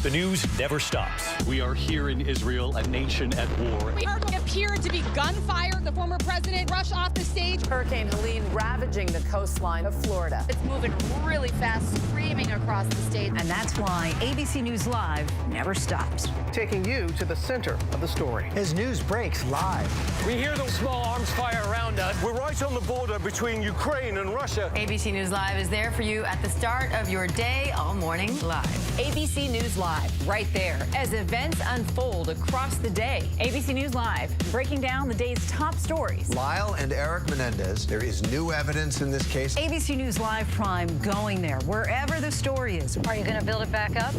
The news never stops. We are here in Israel, a nation at war. We appeared to be gunfire. The former president rushed off the stage. Hurricane Helene ravaging the coastline of Florida. It's moving really fast, screaming across the state. And that's why ABC News Live never stops. Taking you to the center of the story. As news breaks live. We hear the small arms fire around us. We're right on the border between Ukraine and Russia. ABC News Live is there for you at the start of your day all morning live. ABC News Live, right there, as events unfold across the day. ABC News Live, breaking down the day's top stories. Lyle and Eric Menendez, there is new evidence in this case. ABC News Live Prime going there, wherever the story is. Are you going to build it back up?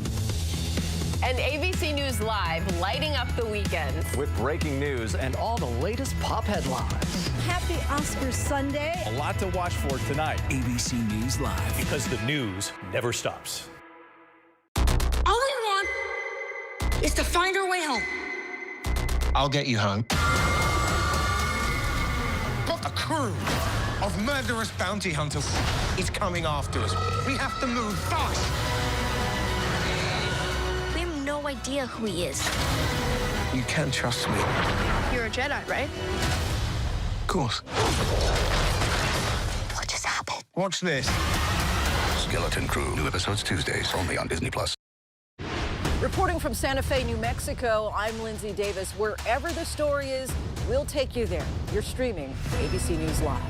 And ABC News Live, lighting up the weekends. With breaking news and all the latest pop headlines. Happy Oscars Sunday. A lot to watch for tonight. ABC News Live. Because the news never stops. All we want is to find our way home. I'll get you home. A crew of murderous bounty hunters is coming after us. We have to move fast. We have no idea who he is. You can trust me. You're a Jedi, right? Of course. What just happened? Watch this. Skeleton Crew. New episodes Tuesdays, only on Disney+. Reporting from Santa Fe, New Mexico, I'm Linsey Davis. Wherever the story is, we'll take you there. You're streaming ABC News Live.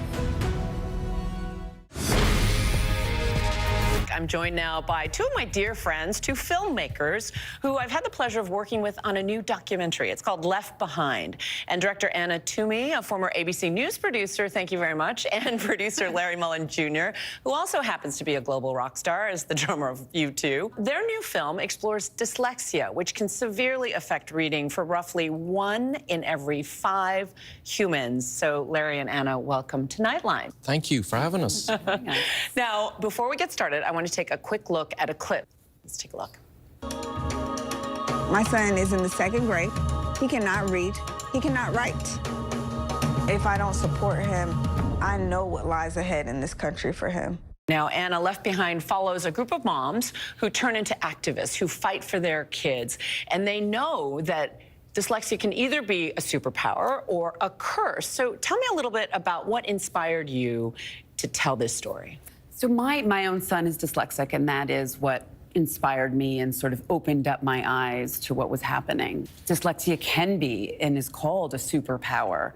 I'm joined now by two of my dear friends, two filmmakers who I've had the pleasure of working with on a new documentary. It's called Left Behind. And director Anna Toomey, a former ABC News producer, thank you very much, and producer Larry Mullen Jr., who also happens to be a global rock star as the drummer of U2. Their new film explores dyslexia, which can severely affect reading for roughly 1 in every 5 humans. So Larry and Anna, welcome to Nightline. Thank you for having us. Now, before we get started, I want want to take a quick look at a clip. Let's take a look. My son is in the 2nd grade. He cannot read. He cannot write. If I don't support him, I know what lies ahead in this country for him. Now, Anna, Left Behind follows a group of moms who turn into activists, who fight for their kids. And they know that dyslexia can either be a superpower or a curse. So tell me a little bit about what inspired you to tell this story. So my own son is dyslexic, and that is what inspired me and sort of opened up my eyes to what was happening. Dyslexia can be and is called a superpower.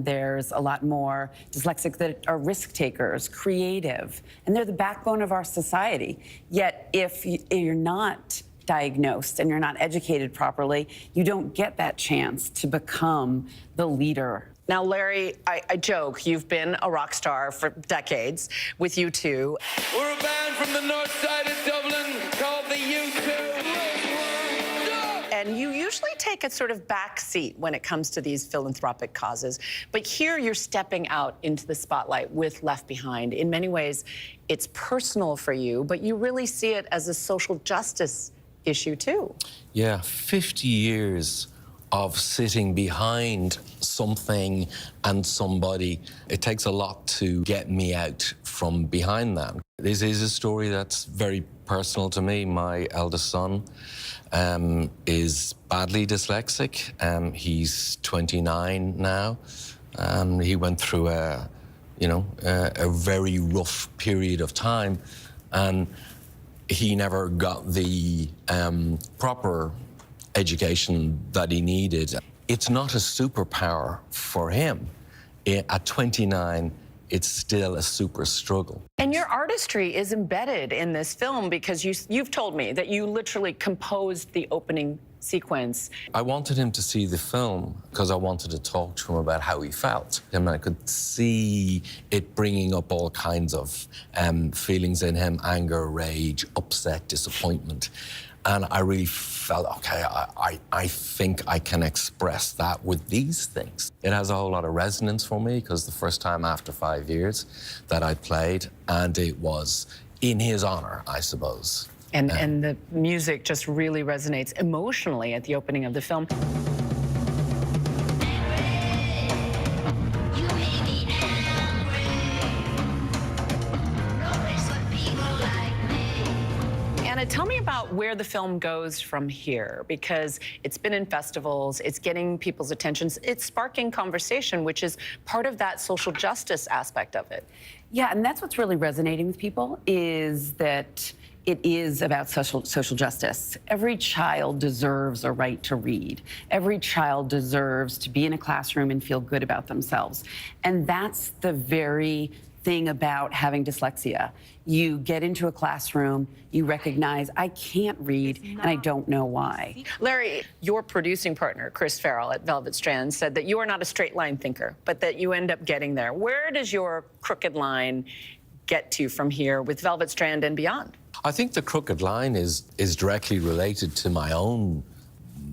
There's a lot more dyslexics that are risk takers, creative, and they're the backbone of our society. Yet if you're not diagnosed and you're not educated properly, you don't get that chance to become the leader. Now, Larry, I joke, you've been a rock star for decades with U2. We're a band from the north side of Dublin called the U2. And you usually take a sort of back seat when it comes to these philanthropic causes. But here you're stepping out into the spotlight with Left Behind. In many ways, it's personal for you, but you really see it as a social justice issue, too. Yeah, 50 years of sitting behind something and somebody. It takes a lot to get me out from behind that. This is a story that's very personal to me. My eldest son is badly dyslexic. He's 29 now. He went through a very rough period of time, and he never got the proper education that he needed. It's not a superpower for him. At 29, it's still a super struggle. And your artistry is embedded in this film because you've told me that you literally composed the opening sequence. I wanted him to see the film because I wanted to talk to him about how he felt. And I could see it bringing up all kinds of feelings in him: anger, rage, upset, disappointment. And I really felt, okay, I think I can express that with these things. It has a whole lot of resonance for me because the first time after 5 years that I played, and it was in his honor, I suppose. And the music just really resonates emotionally at the opening of the film. Anna, tell me about where the film goes from here, because it's been in festivals, it's getting people's attention, it's sparking conversation, which is part of that social justice aspect of it. Yeah, and that's what's really resonating with people, is that it is about social justice. Every child deserves a right to read. Every child deserves to be in a classroom and feel good about themselves. And that's the very thing about having dyslexia. You get into a classroom, you recognize, I can't read, and I don't know why. Larry, your producing partner, Chris Farrell at Velvet Strand, said that you are not a straight line thinker, but that you end up getting there. Where does your crooked line get to from here with Velvet Strand and beyond? I think the crooked line is directly related to my own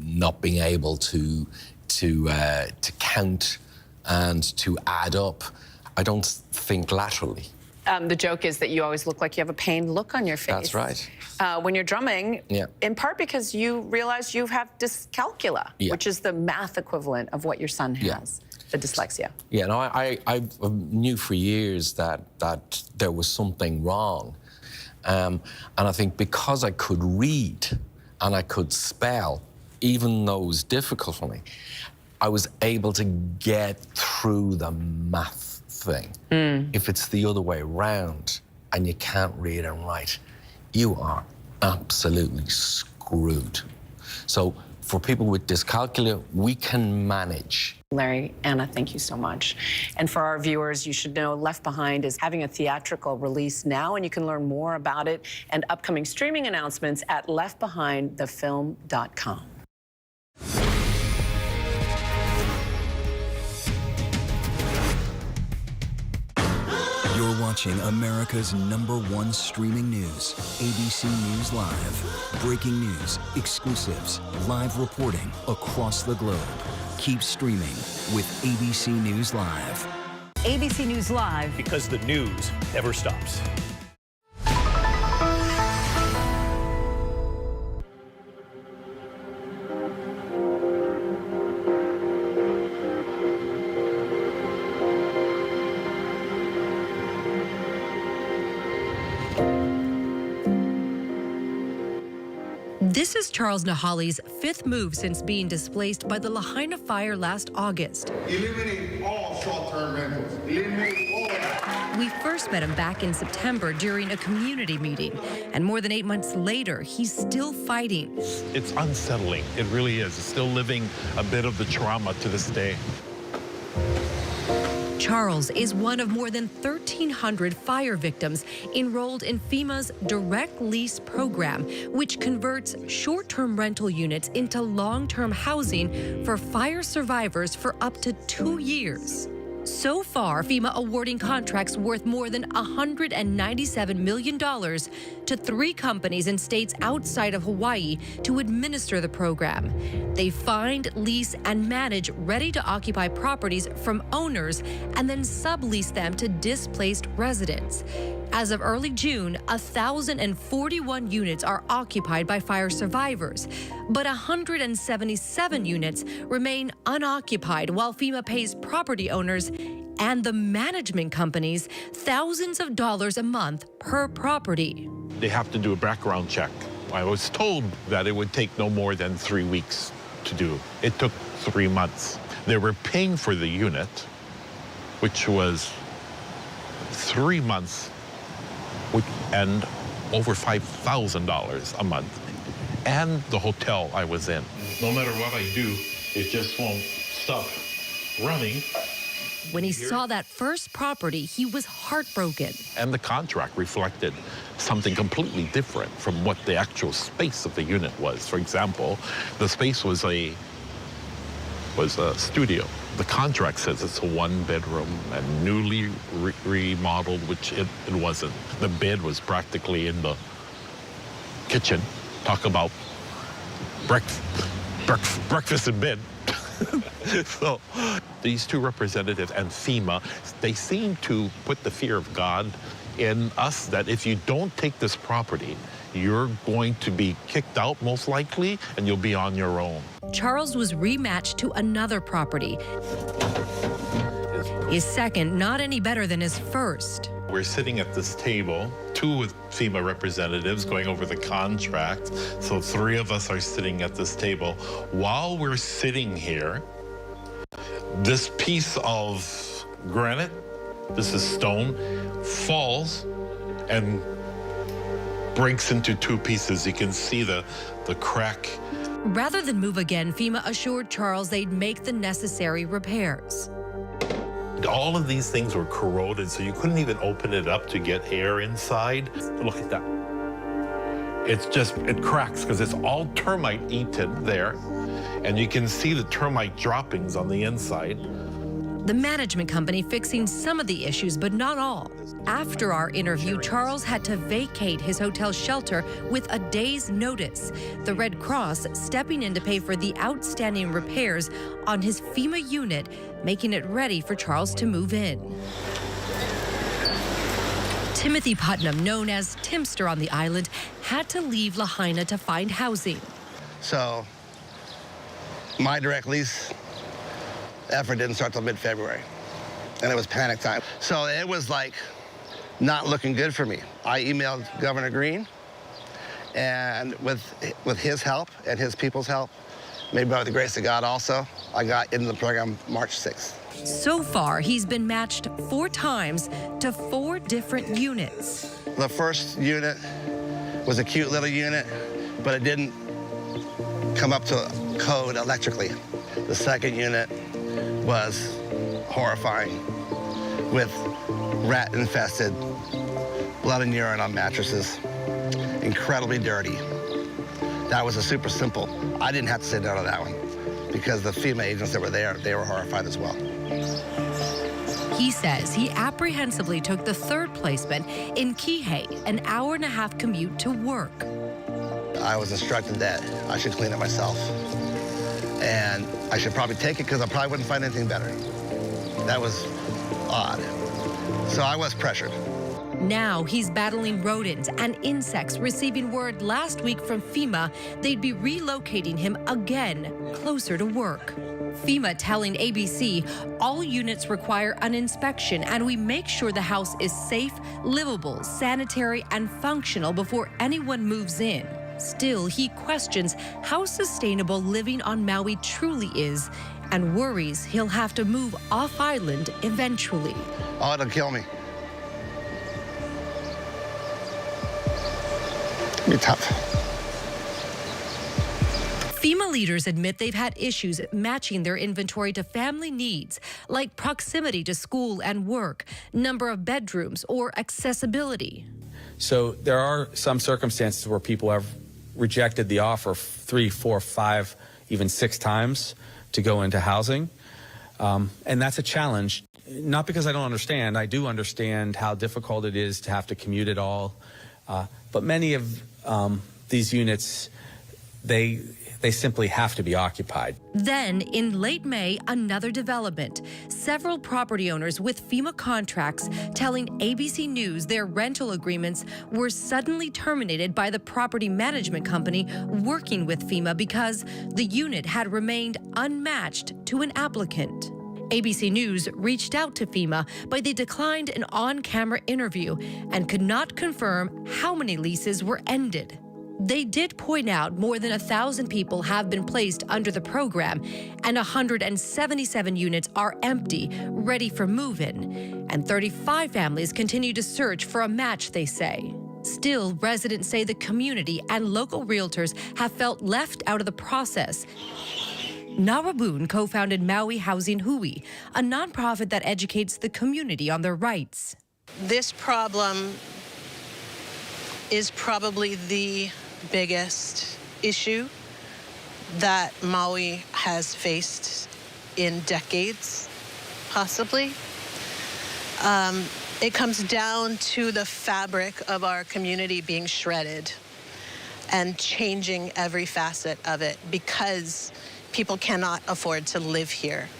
not being able to count and to add up. I don't think laterally. The joke is that you always look like you have a pained look on your face. That's right. When you're drumming, yeah. In part because you realize you have dyscalculia, yeah. which is the math equivalent of what your son has, the dyslexia. Yeah, no, I knew for years that there was something wrong. And I think because I could read and I could spell, even though it was difficult for me, I was able to get through the math thing. If it's the other way around and you can't read and write, you are absolutely screwed. So for people with dyscalculia, we can manage. Larry, Anna, thank you so much. And for our viewers, you should know Left Behind is having a theatrical release now, and you can learn more about it and upcoming streaming announcements at leftbehindthefilm.com. You're watching America's #1 streaming news, ABC News Live. Breaking news, exclusives, live reporting across the globe. Keep streaming with ABC News Live. ABC News Live. Because the news never stops. This is Charles Nahali's fifth move since being displaced by the Lahaina fire last August. Eliminate all short-term rentals. Eliminate all of that. We first met him back in September during a community meeting, and more than 8 months later, he's still fighting. It's unsettling. It really is. It's still living a bit of the trauma to this day. Charles is one of more than 1,300 fire victims enrolled in FEMA's direct lease program, which converts short-term rental units into long-term housing for fire survivors for up to 2 years. So far, FEMA awarding contracts worth more than $197 million to 3 companies in states outside of Hawaii to administer the program. They find, lease, and manage ready-to-occupy properties from owners and then sublease them to displaced residents. As of early June, 1,041 units are occupied by fire survivors, but 177 units remain unoccupied while FEMA pays property owners and the management companies thousands of dollars a month per property. They have to do a background check. I was told that it would take no more than 3 weeks to do. It took 3 months. They were paying for the unit, which was 3 months and over $5,000 a month, and the hotel I was in. No matter what I do, it just won't stop running. When he saw that first property, he was heartbroken. And the contract reflected something completely different from what the actual space of the unit was. For example, the space was a studio. The contract says it's a 1-bedroom and newly remodeled, which it wasn't. The bed was practically in the kitchen. Talk about breakfast in bed. So these 2 representatives and FEMA, they seem to put the fear of God in us that if you don't take this property, you're going to be kicked out most likely, and you'll be on your own. Charles was rematched to another property. His second, not any better than his first. We're sitting at this table, 2 with FEMA representatives going over the contract. So 3 of us are sitting at this table. While we're sitting here, this piece of granite, this is stone, falls and breaks into 2 pieces. You can see the crack. Rather than move again, FEMA assured Charles they'd make the necessary repairs. All of these things were corroded, so you couldn't even open it up to get air inside. Look at that. It cracks because it's all termite eaten there. And you can see the termite droppings on the inside. The management company fixing some of the issues, but not all. After our interview, Charles had to vacate his hotel shelter with a day's notice. The Red Cross stepping in to pay for the outstanding repairs on his FEMA unit, making it ready for Charles to move in. Timothy Putnam, known as Timster on the island, had to leave Lahaina to find housing. So my direct lease effort didn't start till mid-February, and it was panic time. So it was like not looking good for me. I emailed Governor Green, and with his help and his people's help, maybe by the grace of God also, I got into the program March 6th. So far, he's been matched 4 times to 4 different units. The first unit was a cute little unit, but it didn't come up to code electrically. The second unit was horrifying, with rat-infested, blood and urine on mattresses, incredibly dirty. That was a super simple. I didn't have to sit down on that one because the FEMA agents that were there, they were horrified as well. He says he apprehensively took the 3rd placement in Kihei, an hour-and-a-half commute to work. I was instructed that I should clean it myself. And I should probably take it because I probably wouldn't find anything better. That was odd. So I was pressured. Now he's battling rodents and insects, receiving word last week from FEMA they'd be relocating him again closer to work. FEMA telling ABC all units require an inspection and we make sure the house is safe, livable, sanitary, and functional before anyone moves in. Still, he questions how sustainable living on Maui truly is and worries he'll have to move off island eventually. Oh, it'll kill me. It'll be tough. FEMA leaders admit they've had issues matching their inventory to family needs, like proximity to school and work, number of bedrooms, or accessibility. So there are some circumstances where people have rejected the offer 3, 4, 5, even 6 times to go into housing. And that's a challenge, not because I don't understand. I do understand how difficult it is to have to commute at all. But many of these units, they simply have to be occupied. Then, in late May, another development. Several property owners with FEMA contracts telling ABC News their rental agreements were suddenly terminated by the property management company working with FEMA because the unit had remained unmatched to an applicant. ABC News reached out to FEMA, but they declined an on-camera interview and could not confirm how many leases were ended. They did point out more than 1,000 people have been placed under the program, and 177 units are empty, ready for move-in. And 35 families continue to search for a match, they say. Still, residents say the community and local realtors have felt left out of the process. Nara Boone co-founded Maui Housing Hui, a nonprofit that educates the community on their rights. This problem is probably the biggest issue that Maui has faced in decades, possibly. It comes down to the fabric of our community being shredded and changing every facet of it because people cannot afford to live here.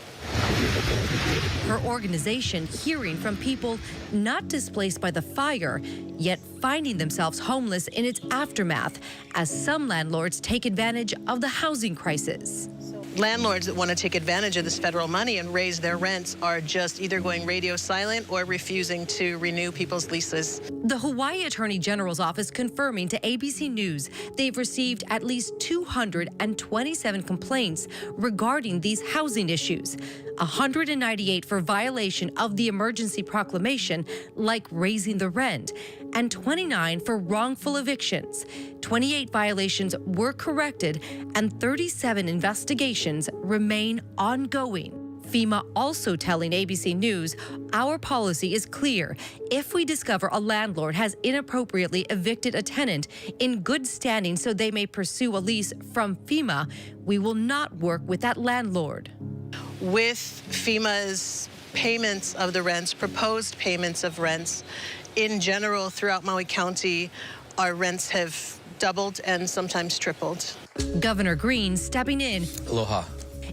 Her organization hearing from people not displaced by the fire, yet finding themselves homeless in its aftermath, as some landlords take advantage of the housing crisis. Landlords that want to take advantage of this federal money and raise their rents are just either going radio silent or refusing to renew people's leases. The Hawaii Attorney General's office confirming to ABC News they've received at least 227 complaints regarding these housing issues, 198 for violation of the emergency proclamation, like raising the rent, and 29 for wrongful evictions. 28 violations were corrected, and 37 investigations remain ongoing. FEMA also telling ABC News, our policy is clear. If we discover a landlord has inappropriately evicted a tenant in good standing so they may pursue a lease from FEMA, we will not work with that landlord. With FEMA's payments of the rents, proposed payments of rents, in general throughout Maui County, our rents have doubled and sometimes tripled. Governor Green stepping in. Aloha.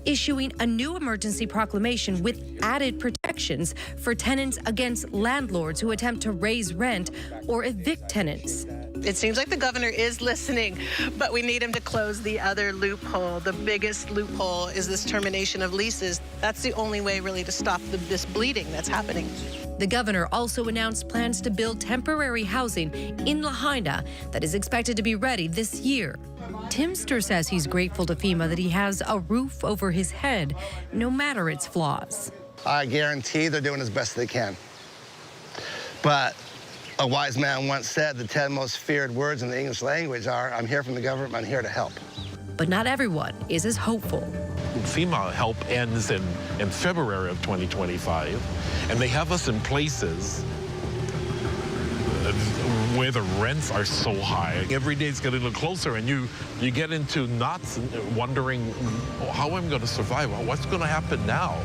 Issuing a new emergency proclamation with added protections for tenants against landlords who attempt to raise rent or evict tenants. It seems like the governor is listening, but we need him to close the other loophole. The biggest loophole is this termination of leases. That's the only way really to stop this bleeding that's happening. The governor also announced plans to build temporary housing in Lahaina that is expected to be ready this year. Timster says he's grateful to FEMA that he has a roof over his head, no matter its flaws. I guarantee they're doing as best they can. But a wise man once said the 10 most feared words in the English language are, I'm here from the government, I'm here to help. But not everyone is as hopeful. FEMA help ends in February of 2025, and they have us in places where the rents are so high. Every day it's getting a little closer, and you get into knots wondering, how am I going to survive? What's going to happen now?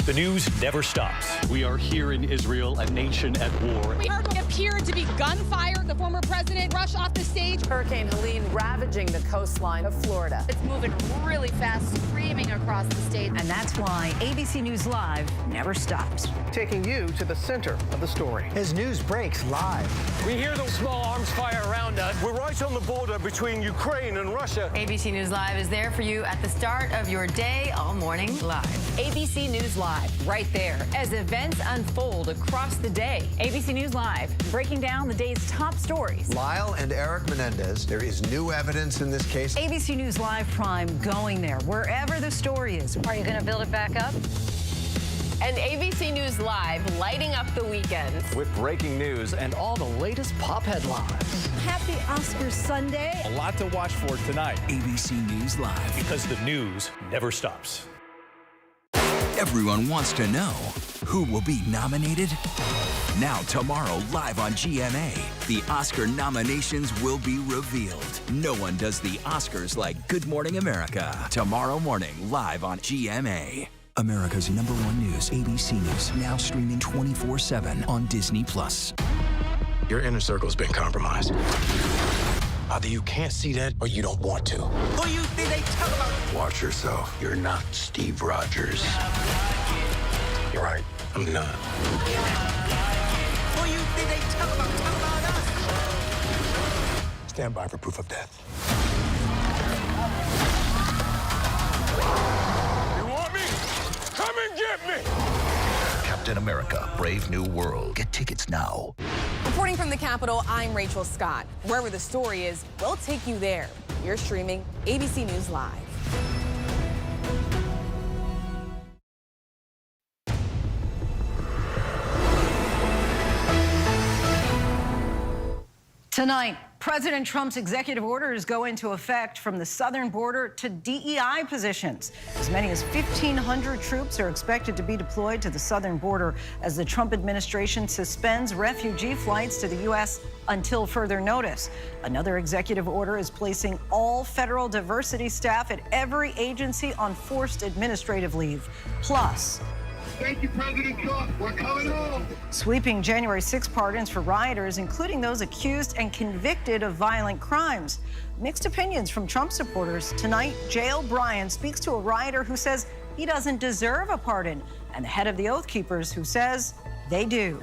The news never stops. We are here in Israel, a nation at war. We heard what appeared to be gunfire. The former president rushed off the stage. Hurricane Helene ravaging the coastline of Florida. It's moving really fast, screaming across the state. And that's why ABC News Live never stops. Taking you to the center of the story as news breaks live. We hear those small arms fire around us. We're right on the border between Ukraine and Russia. ABC News Live is there for you at the start of your day all morning live. ABC News Live, right there, as events unfold across the day. ABC News Live, breaking down the day's top stories. Lyle and Eric Menendez, there is new evidence in this case. ABC News Live Prime going there, wherever the story is. Are you going to build it back up? And ABC News Live lighting up the weekends. With breaking news and all the latest pop headlines. Happy Oscars Sunday. A lot to watch for tonight. ABC News Live. Because the news never stops. Everyone wants to know who will be nominated. Now tomorrow, live on GMA, the Oscar nominations will be revealed. No one does the Oscars like Good Morning America. Tomorrow morning, live on GMA. America's #1 news, ABC News, now streaming 24/7 on Disney+. Your inner circle's been compromised. Either you can't see that or you don't want to. Who you think they talk about? Watch yourself. You're not Steve Rogers. You're right. I'm not. Who you think they talk about? Talk about us. Stand by for proof of death. Come and get me! Captain America, Brave New World. Get tickets now. Reporting from the Capitol, I'm Rachel Scott. Wherever the story is, we'll take you there. You're streaming ABC News Live. Tonight, President Trump's executive orders go into effect from the southern border to DEI positions. As many as 1,500 troops are expected to be deployed to the southern border as the Trump administration suspends refugee flights to the U.S. until further notice. Another executive order is placing all federal diversity staff at every agency on forced administrative leave. Plus, Thank you, President Trump. We're coming home. Sweeping January 6 pardons for rioters, including those accused and convicted of violent crimes. Mixed opinions from Trump supporters. Tonight, J. O'Brien speaks to a rioter who says he doesn't deserve a pardon, and the head of the Oath Keepers who says they do.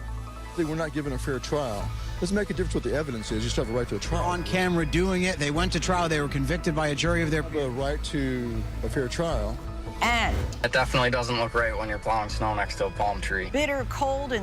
They were not given a fair trial. Doesn't make a difference what the evidence is. You still have a right to a trial. On camera doing it. They went to trial. They were convicted by a jury of their... They have a right to a fair trial. And it definitely doesn't look right when you're plowing snow next to a palm tree. Bitter cold and